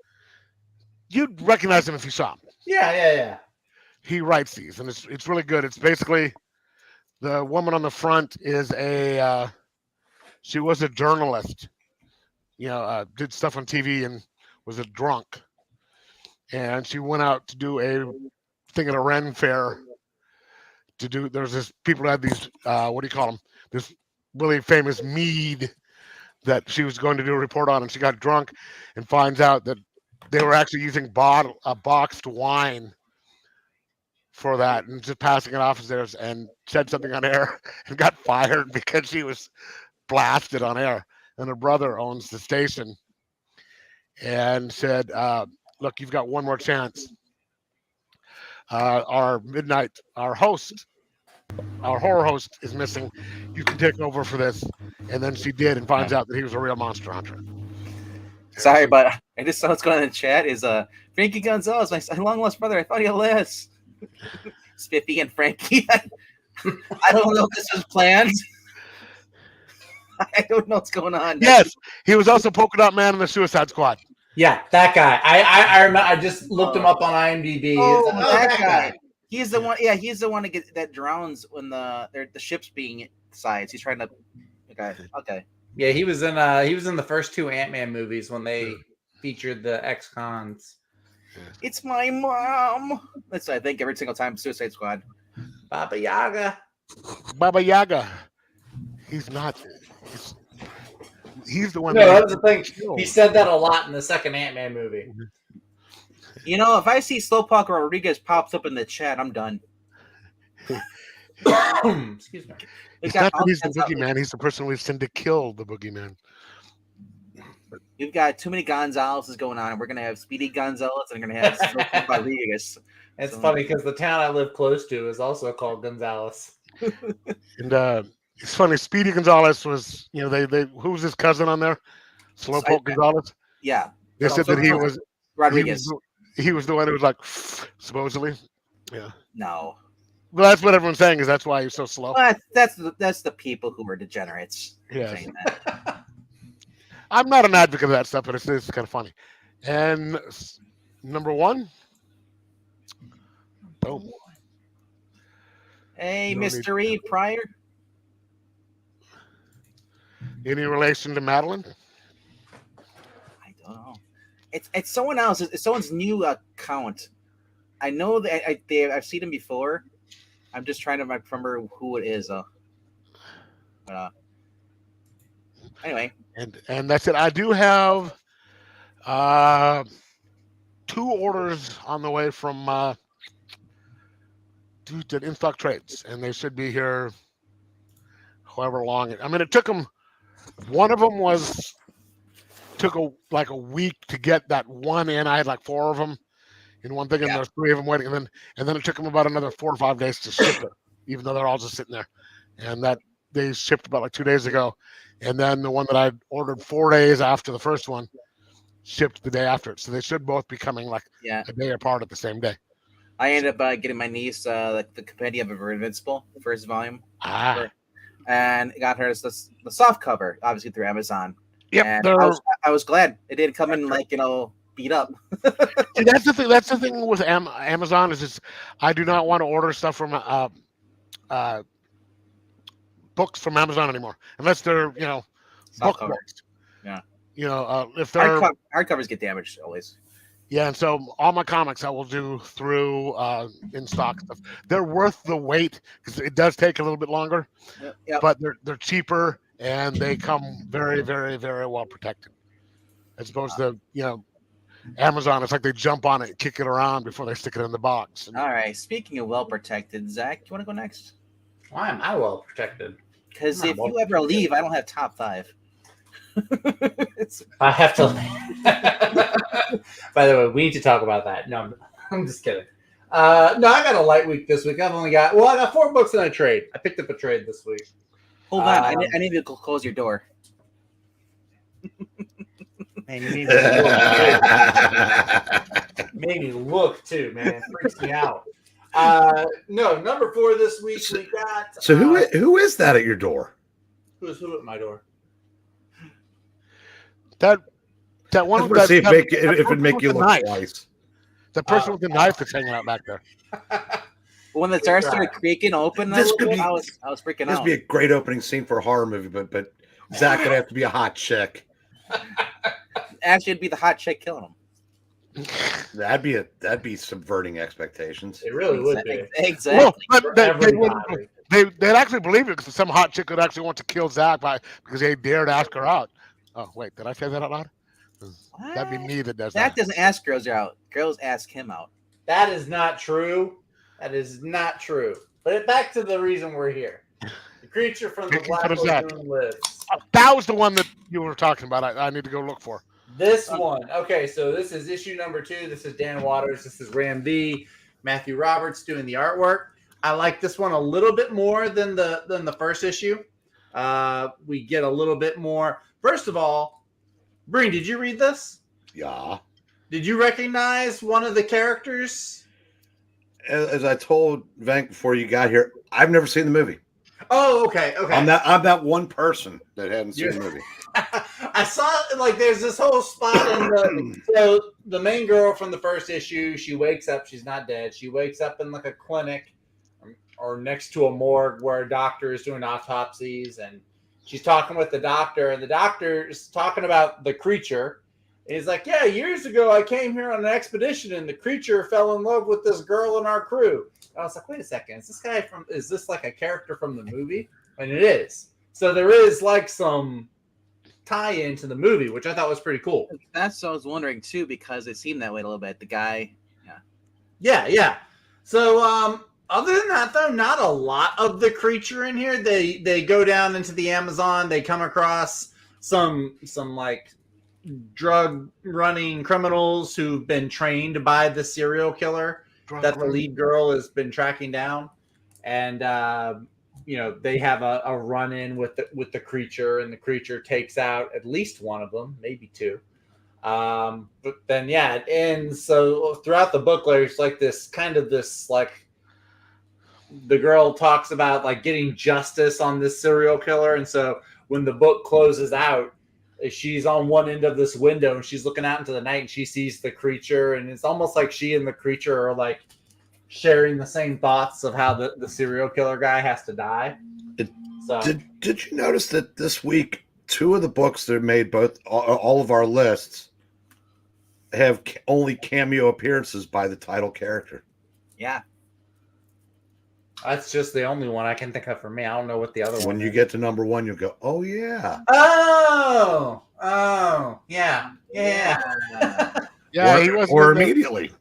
You'd recognize him if you saw him. Yeah. He writes these, and it's really good. It's basically the woman on the front is she was a journalist, did stuff on TV and was a drunk, and she went out to do a thing at a Ren fair. There's this people who had these what do you call them? This really famous mead that she was going to do a report on, and she got drunk and finds out that they were actually using boxed wine for that, and just passing it off as theirs, and said something on air and got fired because she was blasted on air. And her brother owns the station and said, look, you've got one more chance. Our horror host is missing. You can take over for this. And then she did, and finds out that he was a real monster hunter. Sorry, but I just saw what's going on in the chat is Frankie Gonzalez, my long lost brother. I thought he had less. Spiffy and Frankie. I don't know if this was planned. I don't know what's going on. Yes, he was also Polka Dot Man in the Suicide Squad. Yeah, that guy. I remember. I just looked him up on IMDb. Oh, that guy. He's the one. Yeah, he's the one that drowns when the ship's being sides. He's trying to. Okay. Yeah, he was in the first 2 Ant-Man movies when they featured the ex-cons. It's my mom. That's what I think every single time. Suicide Squad. Baba Yaga. Baba Yaga. He's not. He's the one. No, that's the thing. He said that a lot in the second Ant-Man movie. If I see Slowpoke Rodriguez pops up in the chat, I'm done. Excuse me. It's not that he's the boogeyman. He's the person we've sent to kill the boogeyman. We've got too many Gonzalez's going on. We're going to have Speedy Gonzalez and we're going to have Slowpoke Rodriguez. It's funny because the town I live close to is also called Gonzalez. And it's funny. Speedy Gonzalez was, who was his cousin on there? Slowpoke Gonzalez. Yeah. They said that he was Rodriguez. He was the one who was like, supposedly. Yeah. No. Well, that's what everyone's saying. Is that's why he's so slow. Well, that's the people who are degenerates Yes. saying that. I'm not an advocate of that stuff, but it's kind of funny. And number one, boom. Hey, No need- Mystery Pryor. Any relation to Madeline? I don't know. It's someone else. It's someone's new account. I know that I've seen him before. I'm just trying to remember who it is. Anyway, And that's it. I do have 2 orders on the way from in stock trades, and they should be here however long. I mean, it took them. One of them took like a week to get that one in. I had like 4 of them in one thing, and there's 3 of them waiting, and then it took them about another 4 or 5 days to ship it, even though they're all just sitting there. And that they shipped about like 2 days ago, and then the one that I ordered 4 days after the first one shipped the day after it. So they should both be coming like a day apart at the same day. I ended up getting my niece like the Compendium of Invincible first volume, and got her the soft cover, obviously through Amazon. Yep, and I was glad it didn't come in like beat up. See, that's the thing. That's the thing with Amazon is I do not want to order stuff from books from Amazon anymore unless they're book books. Yeah. If they're hardcovers get damaged always. Yeah, and so all my comics I will do through in stock stuff. They're worth the wait because it does take a little bit longer, but they're cheaper and they come very, very, very well protected. As opposed to Amazon, it's like they jump on it and kick it around before they stick it in the box. All right. Speaking of well protected, Zach, you want to go next? Why am I well protected? Because if you ever leave, I don't have top 5. I have to. By the way, we need to talk about that. No, I'm just kidding. No, I got a light week this week. I got 4 books in a trade. I picked up a trade this week. Hold on, I need to close your door. Man, you made me look too, man. It freaks me out. No, number 4 this week we got. So who is that at your door? Who's who at my door? That one with see if it would make you look twice. The person with the knife that's hanging out back there. When the door started creaking open, I was freaking out. This would be a great opening scene for a horror movie, but Zach would have to be a hot chick. Actually, it'd be the hot chick killing him. That'd be subverting expectations. It really would be. Exactly. Well, they'd actually believe it because some hot chick would actually want to kill Zach because they dared ask her out. Oh wait, did I say that out loud? That'd be me that does that. Zach doesn't ask girls out. Girls ask him out. That is not true. That is not true. But back to the reason we're here. The creature from the Black Lagoon lives. That was the one that you were talking about. I need to go look for. This one. Okay, so this is issue number 2. This is Dan Waters. This is Ram V. Matthew Roberts doing the artwork. I like this one a little bit more than the first issue. We get a little bit more. First of all, Breen, did you read this? Yeah. Did you recognize one of the characters? As I told Vank before you got here, I've never seen the movie. Oh, okay. I'm that one person that hadn't seen the movie. I saw there's this whole spot in the main girl from the first issue. She wakes up. She's not dead. She wakes up in like a clinic or next to a morgue where a doctor is doing autopsies, and she's talking with the doctor, and the doctor is talking about the creature. And he's like, yeah, years ago I came here on an expedition, and the creature fell in love with this girl in our crew. And I was like, wait a second, is this like a character from the movie? And it is. So there is like some tie-in to the movie, which I thought was pretty cool. That's what I was wondering too, because it seemed that way a little bit. The guy, yeah. So other than that, though, not a lot of the creature in here. They go down into the Amazon. They come across some like drug running criminals who've been trained by the serial killer that the lead girl has been tracking down, and they have a run in with the creature, and the creature takes out at least one of them, maybe 2. But then it ends. So throughout the book, there's like this like the girl talks about like getting justice on this serial killer, and so when the book closes out, she's on one end of this window and she's looking out into the night and she sees the creature, and it's almost like she and the creature are like sharing the same thoughts of how the serial killer guy has to die. Did you notice that this week 2 of the books that made both all of our lists have only cameo appearances by the title character? Yeah. That's just the only one I can think of for me. I don't know what the other one When you is. get to number 1, you'll go, oh yeah. Oh, yeah. Yeah, he wasn't or in the- immediately.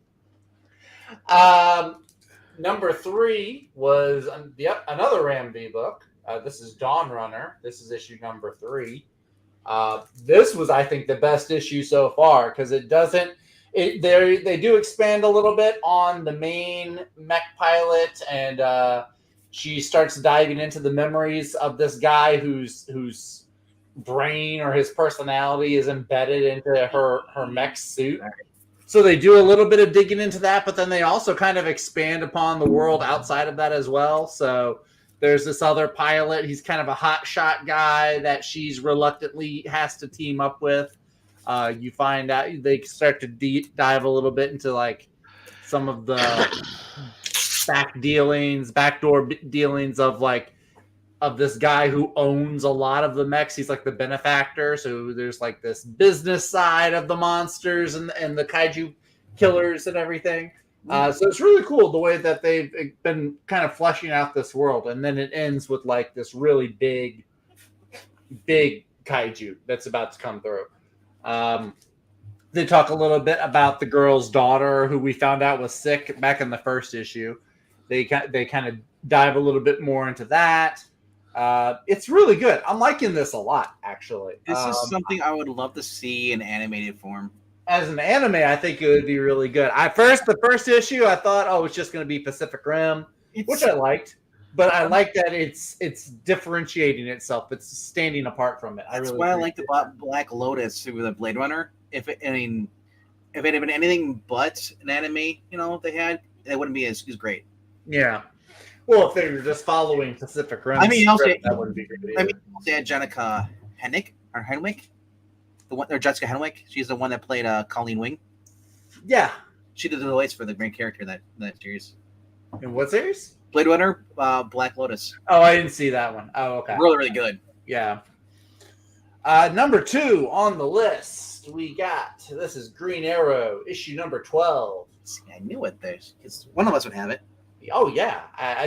Number 3 was another Ram V book. This is Dawn Runner. This is issue number 3. This was, I think, the best issue so far because it doesn't. They do expand a little bit on the main mech pilot, and she starts diving into the memories of this guy whose brain or his personality is embedded into her mech suit. So they do a little bit of digging into that, but then they also kind of expand upon the world outside of that as well. So there's this other pilot. He's kind of a hotshot guy that she's reluctantly has to team up with. You find out they start to dive a little bit into like some of the backdoor dealings of this guy who owns a lot of the mechs. He's like the benefactor. So there's like this business side of the monsters and the kaiju killers and everything. So it's really cool the way that they've been kind of fleshing out this world. And then it ends with like this really big kaiju that's about to come through. They talk a little bit about the girl's daughter who we found out was sick back in the first issue. They kind of dive a little bit more into that. It's really good. I'm liking this a lot, actually. This is something I would love to see in animated form. As an anime, I think it would be really good. The first issue, I thought, it's just going to be Pacific Rim, which I liked. But I like that it's differentiating itself. It's standing apart from it. That's why I liked about Black Lotus through the Blade Runner. If it had been anything but an anime, they had, it wouldn't be as great. Yeah. Well, if they were just following Pacific Rim, that wouldn't be great. They had Jenica Henwick, Jessica Henwick. She's the one that played Colleen Wing. Yeah, she did the voice for the main character in that series. In what series? Blade Runner, Black Lotus. Oh, I didn't see that one. Oh, okay. Really, really good. Yeah. Number 2 on the list, this is Green Arrow, issue number 12. I knew it. Because one of us would have it. Oh, yeah.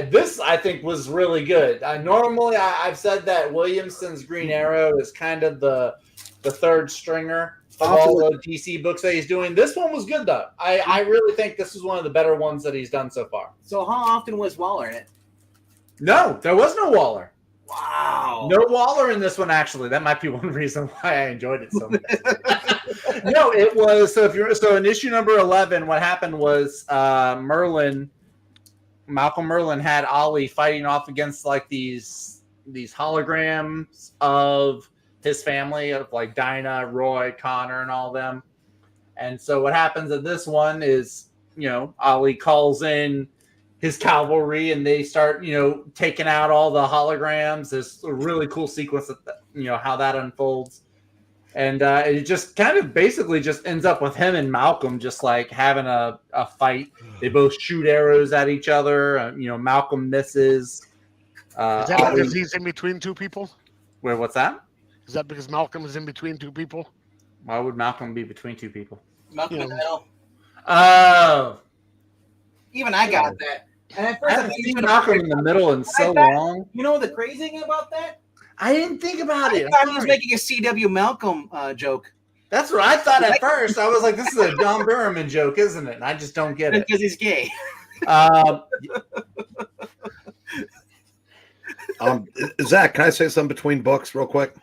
This, I think, was really good. Normally, I've said that Williamson's Green Arrow is kind of the third stringer of all the DC books that he's doing. This one was good, though. I really think this is one of the better ones that he's done so far. So how often was Waller in it? No, there was no Waller. Wow. No Waller in this one, actually. That might be one reason why I enjoyed it so much. No, it was. So in issue number 11, what happened was Malcolm Merlin had Ollie fighting off against like these holograms of his family, of like Dinah, Roy, Connor, and all them. And so what happens at this one is, Ollie calls in his cavalry and they start, taking out all the holograms. There's a really cool sequence of, how that unfolds. And it just kind of basically just ends up with him and Malcolm just like having a fight. They both shoot arrows at each other. Malcolm misses. Is that because he's in between 2 people? Wait, what's that? Is that because Malcolm is in between 2 people? Why would Malcolm be between 2 people? Malcolm in the middle. Oh. Even I got that. And at first, I haven't seen Malcolm in the middle in so long. You know the crazy thing about that? I didn't think about it. I thought he was making a CW Malcolm joke. That's what I thought at first. I was like, this is a John Berman joke, isn't it? And I just don't get it. Because he's gay. Zach, can I say something between books real quick?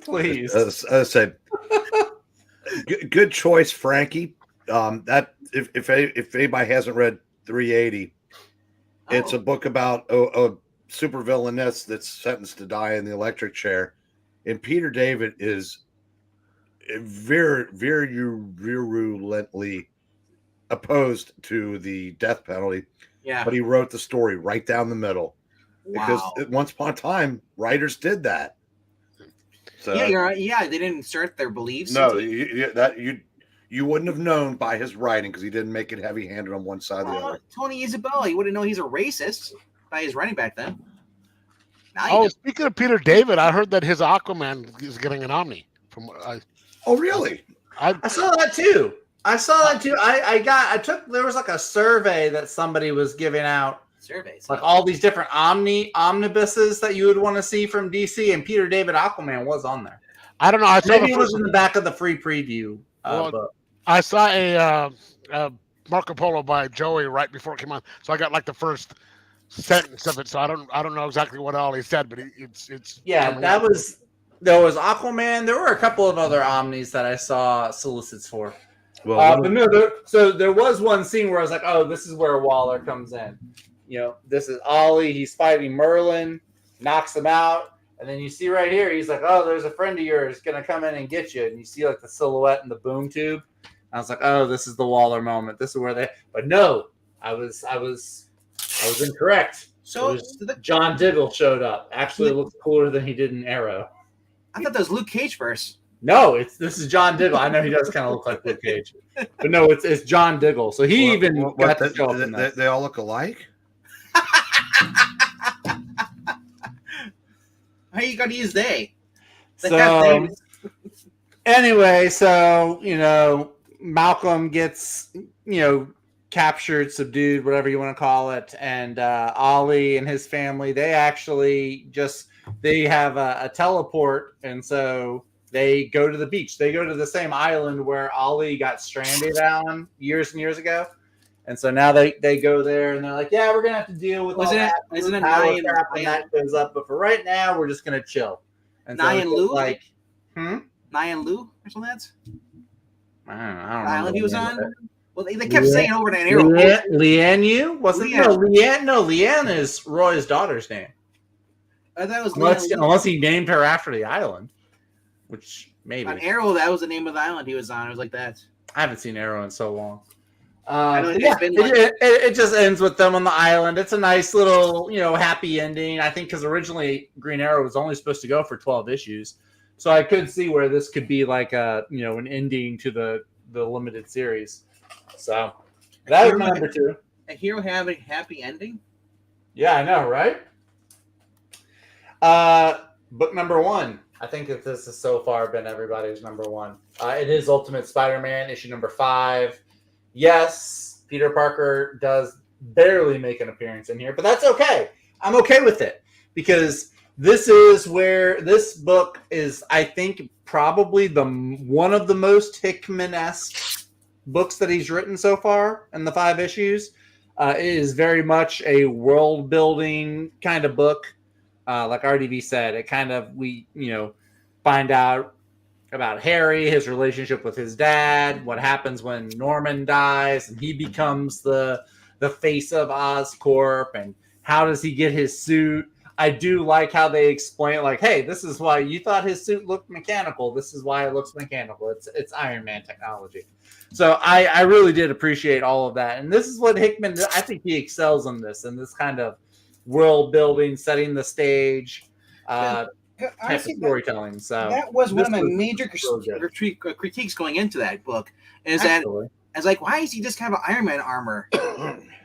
Please. I said, good choice, Frankie. That if anybody hasn't read 380, it's a book about a super villainess that's sentenced to die in the electric chair, and Peter David is very virulently opposed to the death penalty, Yeah. but he wrote the story right down the middle. Because once upon a time, writers did that. So yeah, you're right. Yeah, they didn't insert their beliefs. no, you wouldn't have known by his writing because he didn't make it heavy-handed on one side or the other. Tony Isabella, you wouldn't know he's a racist by his writing back then. Now Oh, speaking of Peter David, I heard that his Aquaman is getting an Omni. Oh, really? I saw that too. There was like a survey that somebody was giving out. Surveys. Like all these different omnibuses that you would want to see from DC, and Peter David Aquaman was on there. I don't know. Maybe it was in the back of the free preview. Book. I saw a Marco Polo by Joey right before it came on, so I got like the first sentence of it. So I don't know exactly what all he said, but it's there was Aquaman. There were a couple of other Omnis that I saw solicits for. Well, but no, there was one scene where I was like, oh, this is where Waller comes in. You know, this is Ollie. He's fighting Merlin, knocks him out. And then you see right here, he's like, oh, there's a friend of yours going to come in and get you. And you see like the silhouette in the boom tube. I was like, oh, this is the Waller moment. This is where they, but no, I was incorrect. So John Diggle showed up. Actually, it looks cooler than he did in Arrow. I thought that was Luke Cage first. No, this is John Diggle. I know he does kind of look like Luke Cage, but no, it's John Diggle. So he got to show up in that. They all look alike. How you got to use they? So anyway, Malcolm gets captured, subdued, whatever you want to call it, and Ollie and his family, they actually they have a teleport, and so they go to the beach. They go to the same island where Ollie got stranded on years and years ago. And so now they go there, and they're like, yeah, we're going to have to deal with Isn't it power crap when that goes up. But for right now, we're just going to chill. And Nyan Lu? Like, Nyan Lu or something like that? I don't know. The island he was on? Well, they kept saying over and over. Leanne Yu? Wasn't it? No, Leanne. No, Leanne is Roy's daughter's name. I thought it was unless he named her after the island, which maybe. On Arrow, that was the name of the island he was on. It was like that. I haven't seen Arrow in so long. It just ends with them on the island. It's a nice little, happy ending. I think because originally Green Arrow was only supposed to go for 12 issues, so I could see where this could be like an ending to the limited series. So that was number 2. A hero having happy ending. Yeah, I know, right? Book number 1. I think that this has so far been everybody's number 1. It is Ultimate Spider-Man, issue number 5. Yes, Peter Parker does barely make an appearance in here, but that's okay. I'm okay with it because this is where this book is, I think, probably one of the most Hickman-esque books that he's written so far in the 5 issues. It is very much a world-building kind of book. Like RDV said, it kind of, we find out about Harry, his relationship with his dad, what happens when Norman dies and he becomes the face of Oscorp, and how does he get his suit. I do like how they explain, like, hey, this is why you thought his suit looked mechanical. This is why it looks mechanical. It's Iron Man technology. So I really did appreciate all of that. And this is what Hickman, I think he excels in this kind of world building, setting the stage, type of storytelling. So that was one of my major critiques going into that book. Is Actually. That I was like, why is he just kind of Iron Man armor?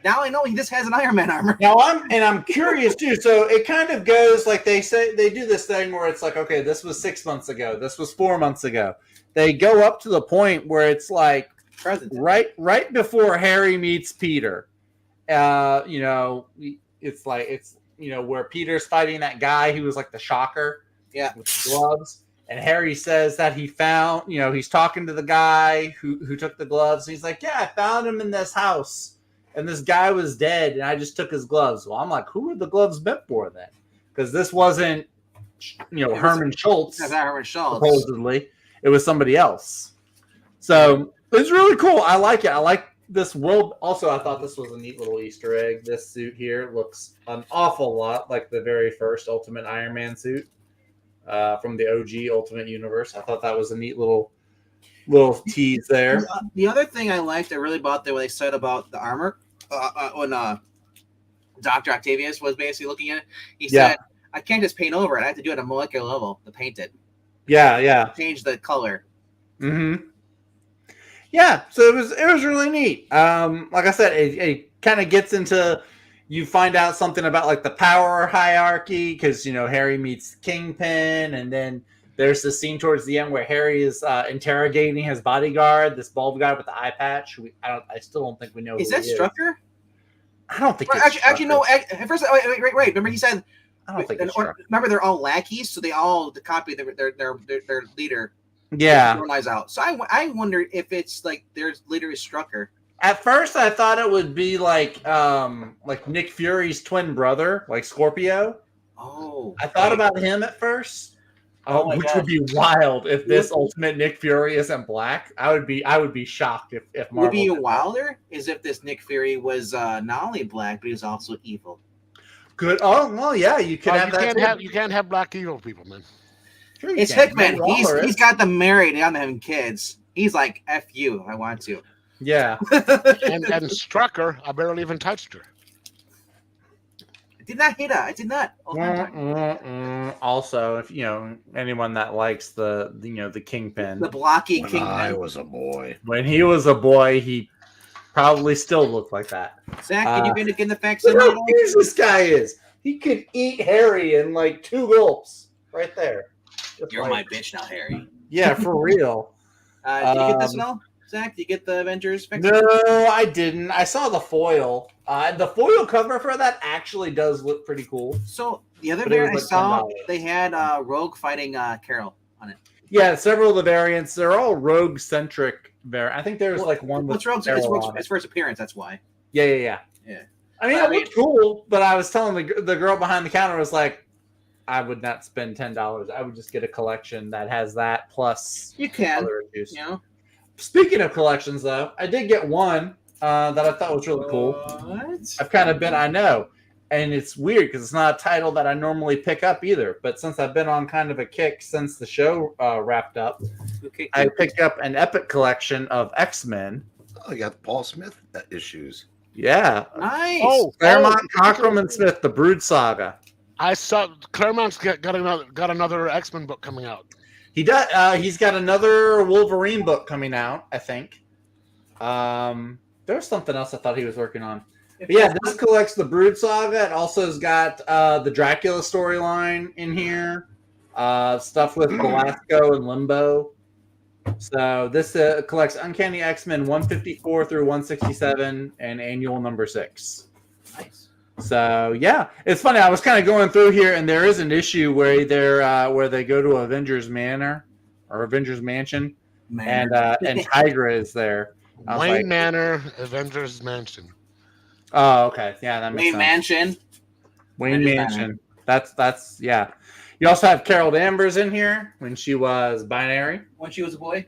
Now I know he just has an Iron Man armor. Now I'm curious too. So it kind of goes like they say they do this thing where it's like, okay, this was 6 months ago, this was 4 months ago. They go up to the point where it's like right before Harry meets Peter. It's like where Peter's fighting that guy who was like the Shocker, with the gloves, and Harry says that he found, he's talking to the guy who took the gloves. And he's like, yeah, I found him in this house, and this guy was dead, and I just took his gloves. Well, I'm like, who were the gloves meant for then? Because this wasn't, Herman Schultz. Not Herman Schultz. Supposedly, it was somebody else. So it's really cool. I like it. I like this world. Also, I thought this was a neat little Easter egg. This suit here looks an awful lot like the very first Ultimate Iron Man suit from the OG Ultimate Universe. I thought that was a neat little little tease there. The other thing I liked, I really about when they said about the armor, when Dr. Octavius was basically looking at it, he said, I can't just paint over it. I have to do it at a molecular level to paint it. Yeah. Change the color. Mm-hmm. Yeah, so it was really neat. Like I said, it kind of gets into, you find out something about like the power hierarchy because Harry meets Kingpin, and then there's the scene towards the end where Harry is interrogating his bodyguard, this bald guy with the eye patch. I still don't think we know. Is that Strucker? I don't think. Well, actually, no. At first, wait. Remember, he said. I don't think it's Strucker. Remember, they're all lackeys, so they all copy their leader. Yeah. Out. So I wonder if it's like their leader is Strucker. At first, I thought it would be like Nick Fury's twin brother, like Scorpio. Oh. I thought about him at first. Which would be wild if this Ultimate Nick Fury isn't black. I would be shocked if Marvel. Would be even wilder is if this Nick Fury was not only black but he was also evil. Good. Oh well, yeah. You could have that. You can't have black evil people, man. Sure it's Hickman. He's got them married and having kids. He's like, F you, I want to. Yeah. and Strucker, I barely even touched her. I did not hit her. I did not. Also, if anyone that likes the Kingpin, the blocky Kingpin. I was a boy. When he was a boy, he probably still looked like that. Zach, can you get the facts? Look how huge this guy is. He could eat Harry in like 2 gulps, right there. You're my bitch now, Harry. Yeah, for real. Did you get this now, Zach? Did you get the Avengers? No, I didn't. I saw the foil. The foil cover for that actually does look pretty cool. So the other variant I saw, they had Rogue fighting Carol on it. Yeah, several of the variants. They're all Rogue-centric. I think there's like one with Rogue's its first appearance. That's why. Yeah. I mean, it looked cool, but I was telling the girl behind the counter was like, I would not spend $10. I would just get a collection that has that plus. You can. Other issues. Speaking of collections, though, I did get one that I thought was really cool. What? I've kind of been, I know, and it's weird because it's not a title that I normally pick up either. But since I've been on kind of a kick since the show wrapped up, I picked up an Epic collection of X-Men. Oh, you got the Paul Smith issues. Yeah. Nice. Oh, Claremont, Cockrum, and Smith, the Brood Saga. I saw Claremont's got another X-Men book coming out. He does. He's got another Wolverine book coming out, I think. There was something else I thought he was working on. But yeah, this collects the Brood Saga. It also has got the Dracula storyline in here. Stuff with Belasco and Limbo. So this collects Uncanny X-Men 154 through 167 and annual number 6. Nice. So yeah, it's funny. I was kind of going through here, and there is an issue where they go to Avengers Manor or Avengers Mansion, and Tigra is there. Wayne Manor, Avengers Mansion. Oh, okay, yeah, that makes sense. Wayne Mansion. That's yeah. You also have Carol Danvers in here when she was binary. When she was a boy?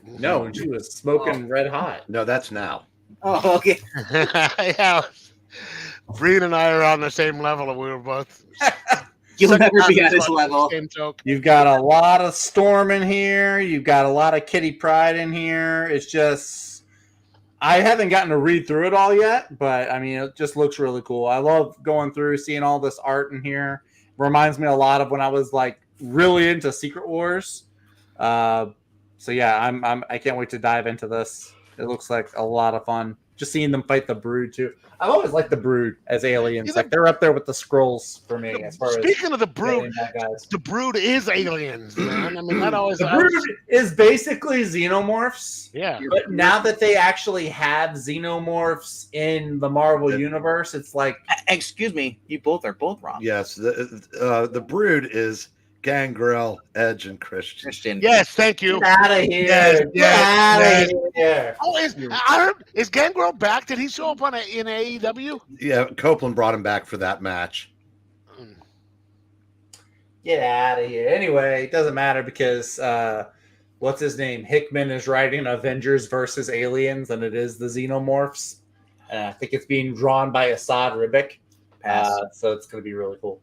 No, when she was smoking red hot. No, that's now. Oh, okay. Yeah. Breen and I are on the same level, and we were both. You'll never be at his level. You've got a lot of Storm in here. You've got a lot of Kitty Pryde in here. It's just, I haven't gotten to read through it all yet, but I mean, it just looks really cool. I love going through, seeing all this art in here. Reminds me a lot of when I was like really into Secret Wars. So yeah, I can't wait to dive into this. It looks like a lot of fun. Just seeing them fight the Brood too. I've always liked the Brood as aliens. Like they're up there with the Skrulls for me. Speaking of the Brood, the Brood is aliens, man. I mean, that always. The Brood is basically xenomorphs. Yeah. But now that they actually have xenomorphs in the Marvel universe, it's like. Excuse me, you both are wrong. Yes, the Brood is Gangrel, Edge, and Christian. Yes, thank you. Get out of here. Get out of here. Oh, is Gangrel back? Did he show up in AEW? Yeah, Copeland brought him back for that match. Get out of here. Anyway, it doesn't matter because what's his name? Hickman is writing Avengers versus Aliens, and it is the Xenomorphs. I think it's being drawn by Assad Ribic. So it's going to be really cool.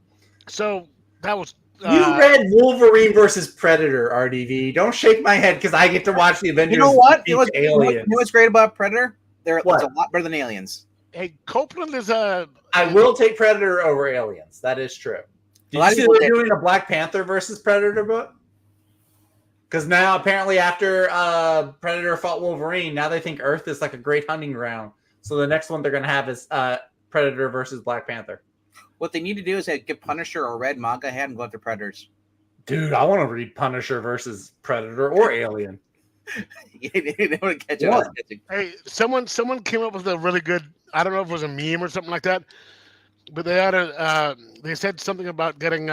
So that was You read Wolverine versus Predator, RDV. Don't shake my head because I get to watch the Avengers. You know what? beat aliens. You know what's great about Predator? It's What? a lot better than Aliens. Hey, Copeland is a. I will take Predator over Aliens. That is true. Did you see they're doing a Black Panther versus Predator book? Because now apparently after Predator fought Wolverine, now they think Earth is like a great hunting ground. So the next one they're going to have is Predator versus Black Panther. What they need to do is get Punisher or Red manga head and go after Predators. Dude, I want to read Punisher versus Predator or Alien. Hey, someone came up with a really good. I don't know if it was a meme or something like that, but they had a. They said something about getting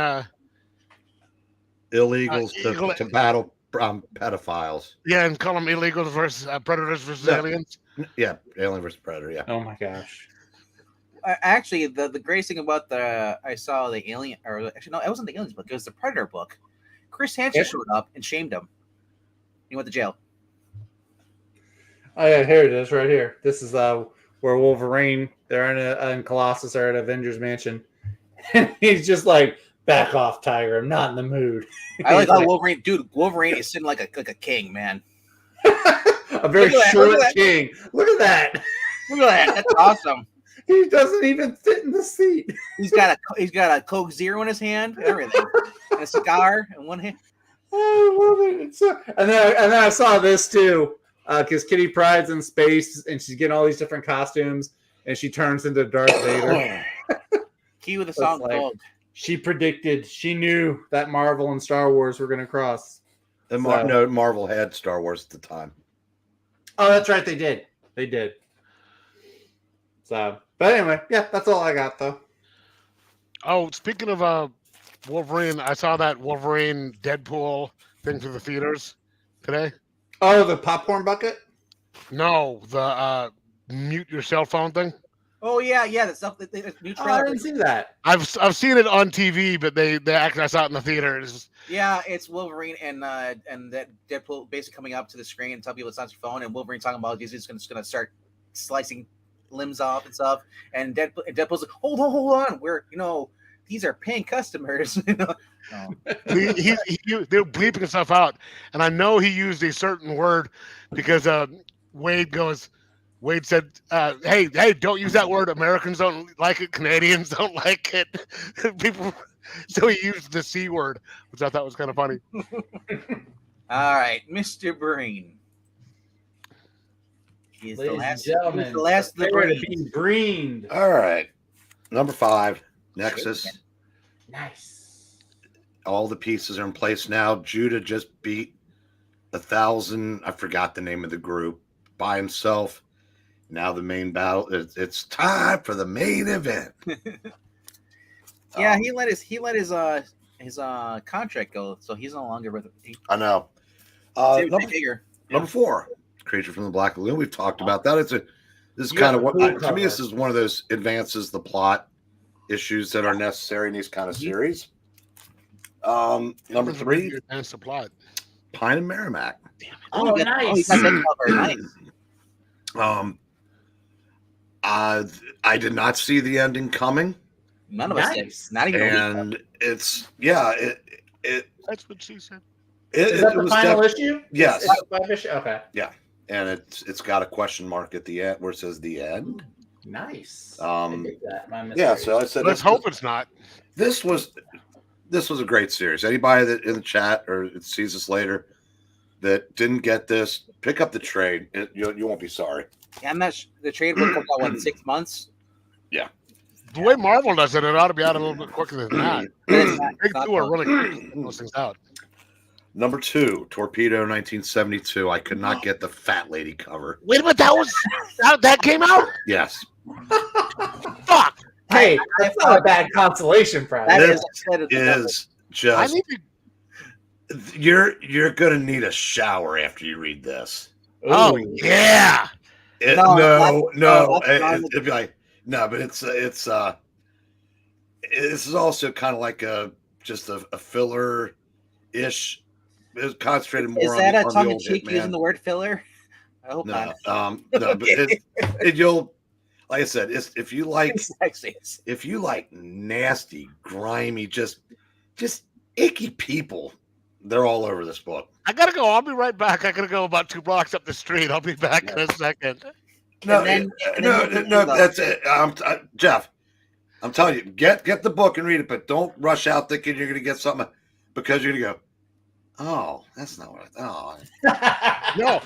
illegals to battle pedophiles. Yeah, and call them illegals versus predators versus aliens. Yeah, alien versus predator. Yeah. Oh my gosh. Actually, the greatest thing about I saw the Alien, or actually no, it wasn't the Aliens book. It was the Predator book. Chris Hansen showed up and shamed him. He went to jail. Oh yeah, here it is, right here. This is where Wolverine. They're in Colossus or at Avengers Mansion, and he's just like, "Back off, Tiger. I'm not in the mood." I like how Wolverine, dude. Wolverine is sitting like a king, man. A very short king. Look at that. Look at that. That's awesome. He doesn't even fit in the seat. He's got a Coke Zero in his hand, everything, and a cigar in one hand. I love it. And then I saw this too, because Kitty Pryde's in space and she's getting all these different costumes, and she turns into Darth Vader. Key with the song Gold. She predicted, she knew that Marvel and Star Wars were going to cross. And no, Marvel had Star Wars at the time. Oh, that's right, they did. They did. So, but anyway, yeah, that's all I got though. Oh, speaking of Wolverine, I saw that Wolverine Deadpool thing through the theaters today. Oh, the popcorn bucket? No, the mute your cell phone thing. Oh yeah, the stuff that new trailer. I didn't see that. I've seen it on TV, but they actually I saw it in the theater. Yeah, it's Wolverine and that Deadpool basically coming up to the screen and tell people it's not your phone, and Wolverine talking about he's just gonna start slicing limbs off and stuff, and Deadpool's like, hold on, we're these are paying customers. No. They're bleeping stuff out, and I know he used a certain word because Wade said, hey, don't use that word. Americans don't like it. Canadians don't like it. People, so he used the C word, which I thought was kind of funny. All right, Mr. Breen. He's Ladies the last, and gentlemen, he's the last of the Breen. Breened. All right. Number 5, Nexus. Nice. All the pieces are in place now. Judah just beat 1,000. I forgot the name of the group by himself. Now the main battle. It's time for the main event. Yeah, he let his contract go, so he's no longer with. I know. Number 4, Creature from the Black Lagoon. We've talked about that. This is kind of what to me. This is one of those advances the plot issues that are necessary in these kind of series. Number 3, advance the plot. Pine and Merrimack. Oh, nice. I did not see the ending coming. None of us did. Not even. And it's it. That's what she said. Is that the final issue? Yes. It's the 5 issue? Okay. Yeah, and it's got a question mark at the end where it says the end. Nice. Yeah. So I said, let's hope it's not. This was a great series. Anybody that in the chat or sees this later that didn't get this, pick up the trade. You won't be sorry. Yeah, the trade will come out in 6 months. Yeah. The way Marvel does it ought to be out a little bit quicker than that. Big 2 are really quick those things out. Number 2, Torpedo 1972. I could not get the fat lady cover. Wait a minute, that came out? Yes. Fuck. Hey, that's not a bad consolation prize. That is just. You're gonna need a shower after you read this. Oh yeah. It'd be like but it's this is also kind of like just a filler ish. It's concentrated more. Is that a tongue in cheek using the word filler? I hope not. No, but you'll. Like I said, if you like nasty, grimy, just icky people. They're all over this book. I gotta go. I'll be right back. I gotta go about 2 blocks up the street. I'll be back in a second. No, And no, then no, that's it. Jeff, I'm telling you, get the book and read it, but don't rush out thinking you're going to get something because you're going to go, oh, that's not what I thought. No,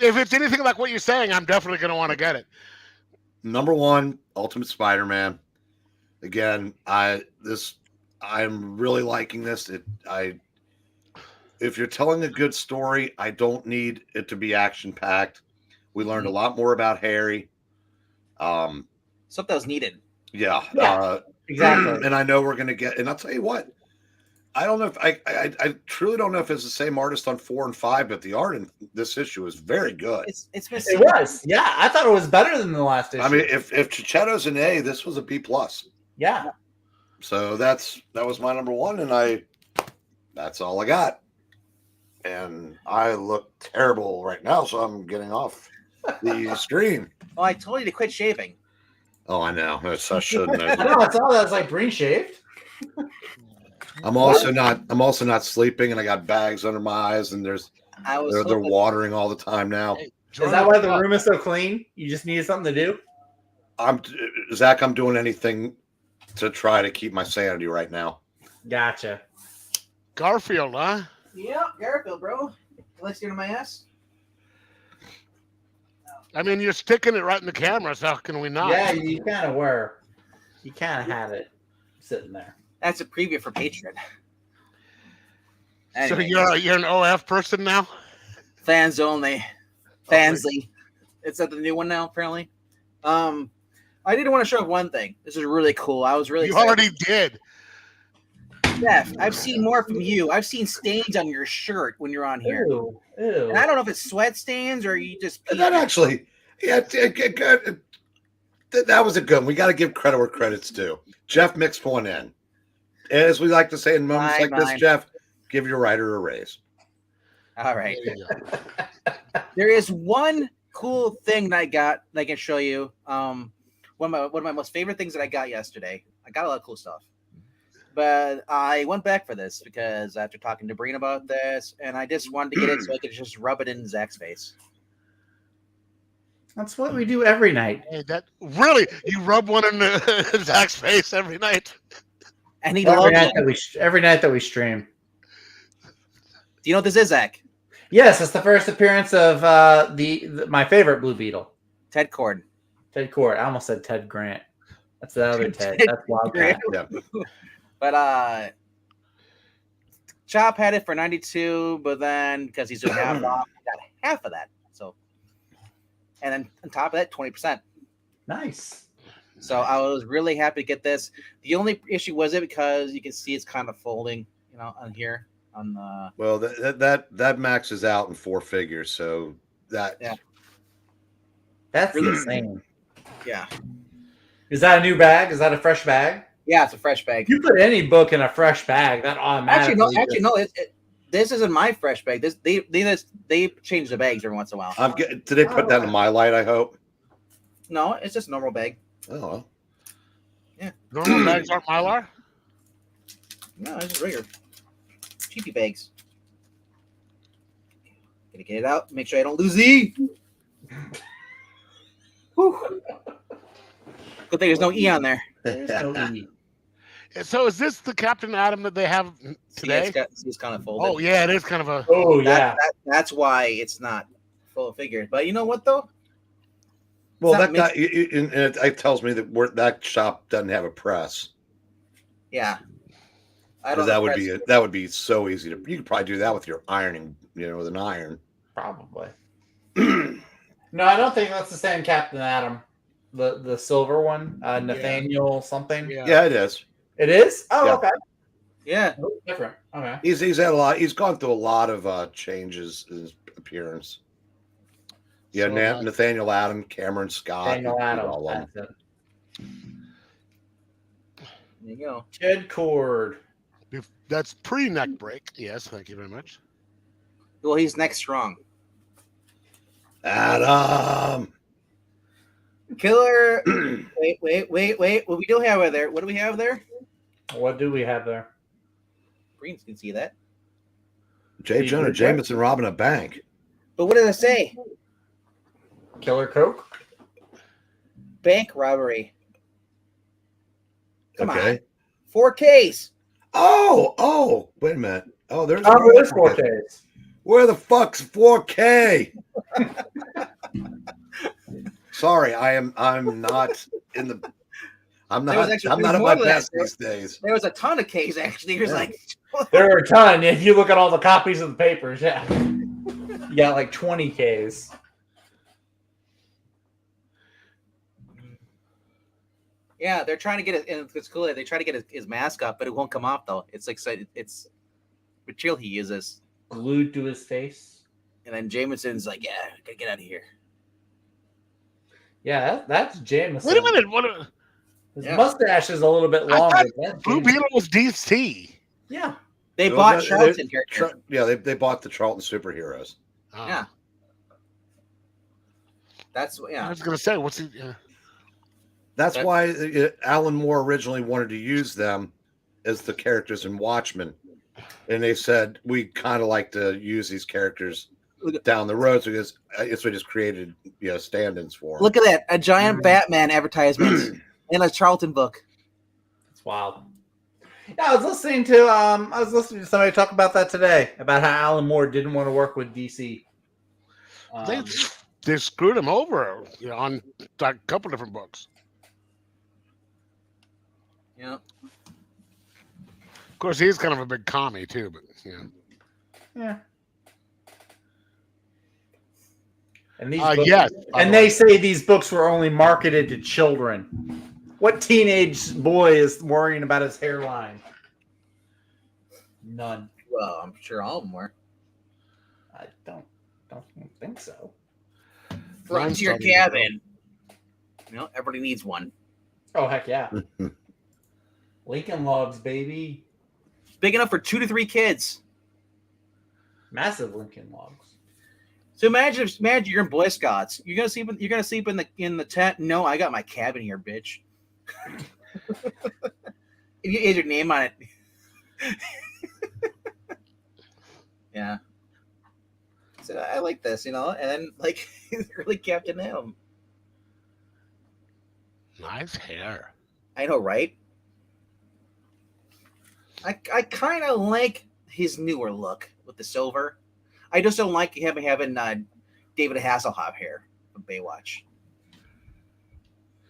if it's anything like what you're saying, I'm definitely going to want to get it. Number 1, Ultimate Spider-Man. Again, I'm really liking this. If you're telling a good story, I don't need it to be action-packed. We learned a lot more about Harry. Something that was needed. Yeah. Exactly. And I know we're going to get, and I'll tell you what, I don't know if I truly don't know if it's the same artist on 4 and 5, but the art in this issue is very good. It's been It was. Yeah, I thought it was better than the last issue. I mean, if Chichetto's an A, this was a B+. Yeah. So that was my number 1, and that's all I got. And I look terrible right now, so I'm getting off the stream. Oh, I told you to quit shaving. Oh, I know. I shouldn't have. I know. I saw that. It's like Breen shaved. I'm also not sleeping, and I got bags under my eyes, and they're watering all the time now. Hey, Is that why the room is so clean? You just needed something to do? Zach, I'm doing anything to try to keep my sanity right now. Gotcha. Garfield, huh? Yeah, Garfield, bro. Let's get on my ass. I mean, you're sticking it right in the camera, so how can we not? Yeah, you kind of were. You kind of had it sitting there. That's a preview for Patreon. So Anyway, you're an OF person now? fans only. Fansly. It's at the new one now, apparently. I did want to show one thing. This is really cool. I was really You excited. already did. Jeff, I've seen more from you. I've seen stains on your shirt when you're on here. Ew. Ew. And I don't know if it's sweat stains or you just And that actually, yeah, that was a good one. We got to give credit where credit's due. Jeff mixed one in. As we like to say in moments like this, Jeff, give your writer a raise. All right. There you go. There is one cool thing that I got that I can show you. One of my most favorite things that I got yesterday. I got a lot of cool stuff. But I went back for this because after talking to Breen about this, and I just wanted to get it so I could just rub it in Zach's face. That's what we do every night. Hey, really? You rub one in Zach's face every night? And he Every loves night, it. every night that we stream. Do you know what this is, Zach? Yes, it's the first appearance of my favorite Blue Beetle, Ted Cord. Ted Cord. I almost said Ted Grant. That's the other Ted. That's Wildcat. Yeah. But Chop had it for 92, but then because he's doing half off, he got half of that. So, and then on top of that, 20%. Nice. So I was really happy to get this. The only issue was it because you can see it's kind of folding, on here on the. Well, that maxes out in 4 figures, so that. Yeah. That's Really? insane. Yeah. Is that a new bag? Is that a fresh bag? Yeah, it's a fresh bag. You put any book in a fresh bag, that automatically. Actually, no. This isn't my fresh bag. They change the bags every once in a while. Did they put that in my light? I hope. No, it's just a normal bag. Oh. Normal bags aren't Mylar? No, it's just regular cheapy bags. Gonna get it out. Make sure I don't lose the. Whew. Good thing there's no E on there. There's no E. So is this the Captain Atom that they have today? See, it's kind of folded. Oh, yeah, it is kind of a... Oh, yeah. That's why it's not full figure. But you know what, though? Well, It's not it tells me that shop doesn't have a press. Yeah. I Because don't. that would be so easy to. You could probably do that with your ironing, with an iron. Probably. No, I don't think that's the same Captain Atom. The silver one, Nathaniel something. Yeah, it is. It is? Oh, Yeah. okay. Yeah. Oh, different. Okay. He's had a lot. He's gone through a lot of changes in his appearance. Yeah, So, Nathaniel Adam, Cameron Scott, Nathaniel Atom. all of them. That's it. There you go. Ted Cord. That's pre-neck break. Yes, thank you very much. Well, he's next strong. Adam. Killer. Wait. What we do have there? What do we have there? What do we have there? Breen can see that. J. Jonah Jameson robbing a bank. But what did it say? Killer Coke? Bank robbery. Come Okay. on. 4Ks. Oh, wait a minute. Oh, there's Oh, there's 4Ks. Where the fuck's 4K? Sorry, I'm not in the. I'm not at my best these days. There was a ton of Ks actually. There's like there are a ton. If you look at all the copies of the papers, yeah, you got like 20 Ks. yeah, they're trying to get it. And it's cool. They try to get his mask up, but it won't come off though. It's like it's material he uses glued to his face. And then Jameson's like, "Yeah, gotta get out of here." Yeah, that's Jameson. Wait a minute. His mustache is a little bit longer. Blue Beetle was DC. Yeah. They bought Charlton characters. They bought the Charlton superheroes. Oh. Yeah. That's I was gonna say, what's he? That's why Alan Moore originally wanted to use them as the characters in Watchmen, and they said we kind of like to use these characters down the road, so we just created stand-ins for them. Look at that, a giant Batman advertisement in a Charlton book. It's wild. Yeah, I was listening to somebody talk about that today, about how Alan Moore didn't want to work with DC. They screwed him over on a couple different books. Yeah. Of course, he's kind of a big commie too, but yeah. And these yes, and they say these books were only marketed to children. What teenage boy is worrying about his hairline? None. Well, I'm sure all of them were. I don't think so. Frontier cabin. Everybody needs one. Oh heck yeah. Lincoln Logs, baby. Big enough for 2 to 3 kids. Massive Lincoln Logs. So imagine you're in Boy Scouts. You're gonna sleep in the tent. No, I got my cabin here, bitch. If you add your name on it. Yeah. So I like this, and then like really Captain him. nice hair. I know, right? I kind of like his newer look with the silver. I just don't like having David Hasselhoff hair from Baywatch.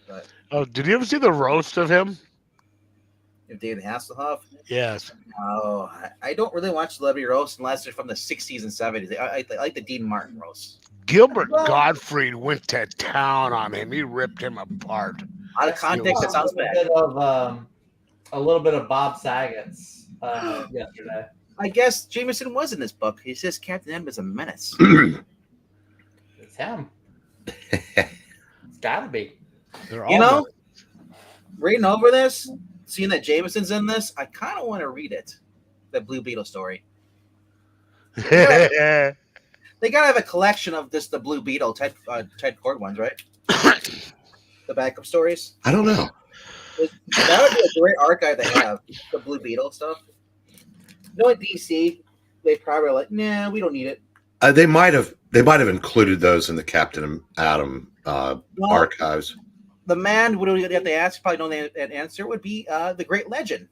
But Oh, did you ever see the roast of him? if David Hasselhoff, Yes. oh, I don't really watch celebrity roast unless they're from the 60s and 70s. I like the Dean Martin roast. Gilbert Gottfried went to town on him. He ripped him apart. Out of context, that sounds bad. A little bit of Bob Saget's yesterday. I guess Jameson was in this book. He says Captain M is a menace. It's him. It's gotta be. They're all Reading over this, seeing that Jameson's in this, I kind of want to read it. The Blue Beetle story. Yeah. They gotta have a collection of the Blue Beetle Ted Cord ones, right? The backup stories. I don't know. That would be a great archive to have, the Blue Beetle stuff. At DC, they probably are like, nah, we don't need it. They might have included those in the Captain Atom archives. The man would have to ask, probably know that answer would be the Great Legend.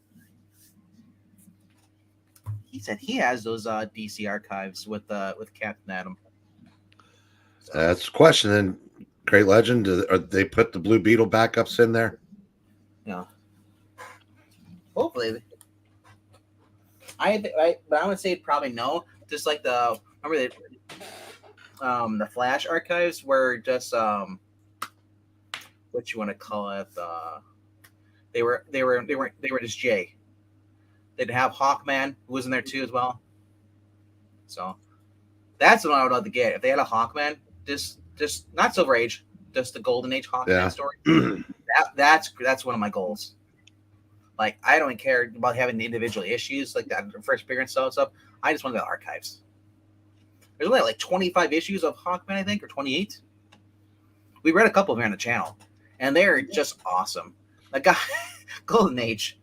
He said he has those DC archives with Captain Atom. So, That's the question. Then, Great Legend, they put the Blue Beetle backups in there? hopefully. But I would say probably no. Just like the Flash archives were just what you want to call it. They were just Jay. They'd have Hawkman, who was in there too as well. So that's what I would love to get. If they had a Hawkman, just not Silver Age, just the Golden Age Hawkman story. That's one of my goals. Like, I don't care about having the individual issues like that first appearance stuff. I just want the archives. There's only like 25 issues of Hawkman, I think, or 28. We read a couple of them on the channel, and they're just awesome. The guy, Golden Age.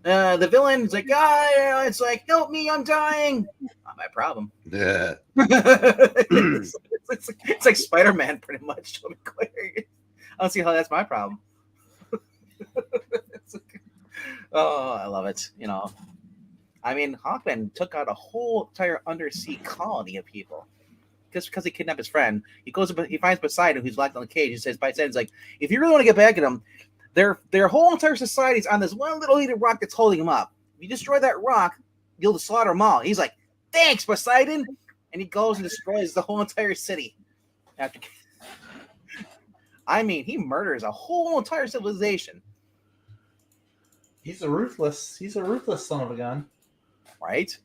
The villain's like, it's like, help me, I'm dying. Not my problem. Yeah. it's like Spider-Man, pretty much. I don't see how that's my problem. I love it. I mean, Hawkman took out a whole entire undersea colony of people just because he kidnapped his friend. He finds Poseidon, who's locked on the cage. He says, Poseidon's like, if you really want to get back at him, their whole entire society's on this one little heated rock that's holding him up. If you destroy that rock, you'll slaughter them all. He's like, thanks, Poseidon. And he goes and destroys the whole entire city. He murders a whole entire civilization. He's a ruthless son of a gun. Right?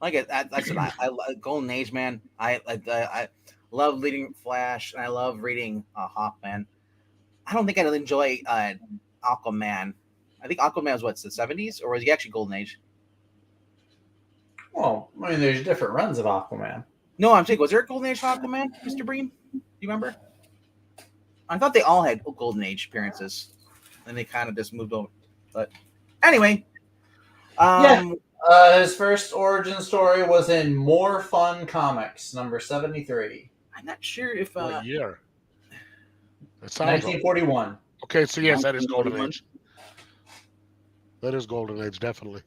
That's what I Golden Age, man. I love reading Flash, and I love reading Hawkman. I don't think I'd enjoy Aquaman. I think Aquaman was the 70s, or was he actually Golden Age? Well, I mean, there's different runs of Aquaman. No, I'm saying, was there a Golden Age Aquaman, Mr. Breen? Do you remember? I thought they all had Golden Age appearances, and they kind of just moved over. But anyway, his first origin story was in More Fun Comics, number 73. I'm not sure if what year? 1941. Okay, so yes, that is Golden Age. That is Golden Age, definitely.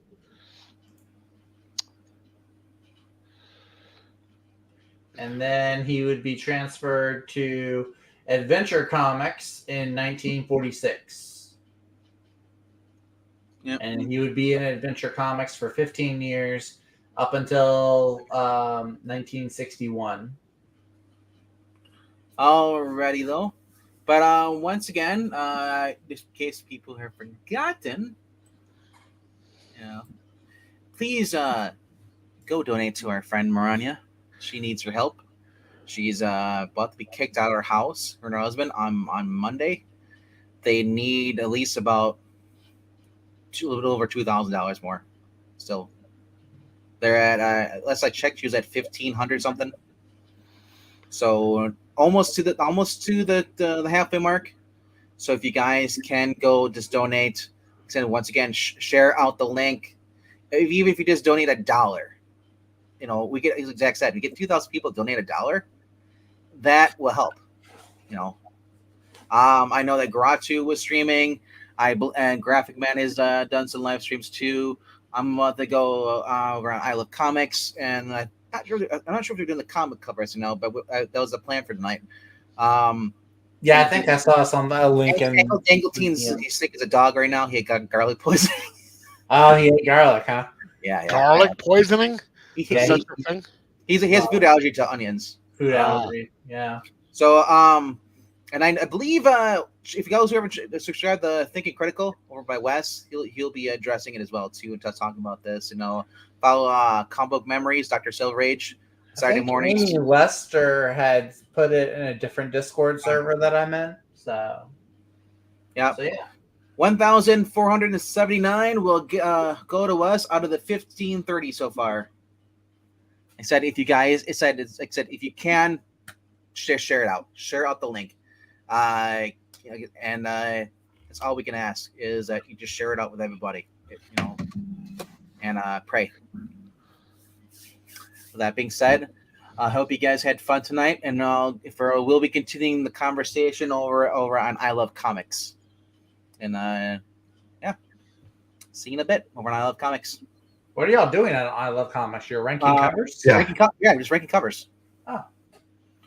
And then he would be transferred to Adventure Comics in 1946. Yep. And he would be in Adventure Comics for 15 years up until 1961. Alrighty, though. But once again, just in case people have forgotten, please go donate to our friend Marania. She needs your help. She's about to be kicked out of her house, her and her husband, on Monday. They need at least about a little over $2,000 more. Still, they're at last I checked, she was at $1,500 something. So almost to the halfway mark. So if you guys can go, just donate. And once again, share out the link. Even if you just donate $1, we get, as Zach said, we get 2,000 people donate $1. That will help. I know that Garatu was streaming. And Graphic Man has done some live streams too. I'm about to go around I Love Comics, and I'm not sure if they're doing the comic covers now, but that was the plan for tonight. Yeah, I think I saw some link. Angleton's he's sick as a dog right now. He got garlic poisoning. Oh, he ate garlic, huh? Yeah. Garlic poisoning? Yeah, Such a thing? He has a food allergy to onions. Food allergy, yeah. So, and I believe if you guys ever subscribe to Thinking Critical over by Wes, he'll be addressing it as well too, and talking about this. Follow Comic Book Memories, Dr. Silverage, Saturday mornings. Lester had put it in a different Discord server that I'm in. So yeah. 1,479 will go to us out of the 1,530 so far. I said if you if you can share it out, share out the link. And that's all we can ask is that you just share it out with everybody, and pray. With that being said, I hope you guys had fun tonight, and we'll be continuing the conversation over on I Love Comics, and see you in a bit over on I Love Comics. What are y'all doing on I Love Comics? You're ranking covers? Yeah. Just ranking covers. Oh,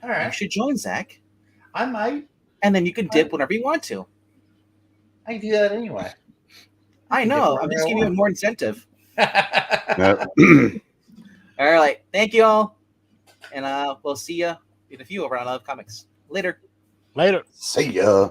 all right. You should join, Zach. I might. And then you can dip whenever you want to. I can do that anyway. I know. I'm just giving you more incentive. All right. Thank you all. And we'll see you in a few over on I Love Comics. Later. Later. See ya.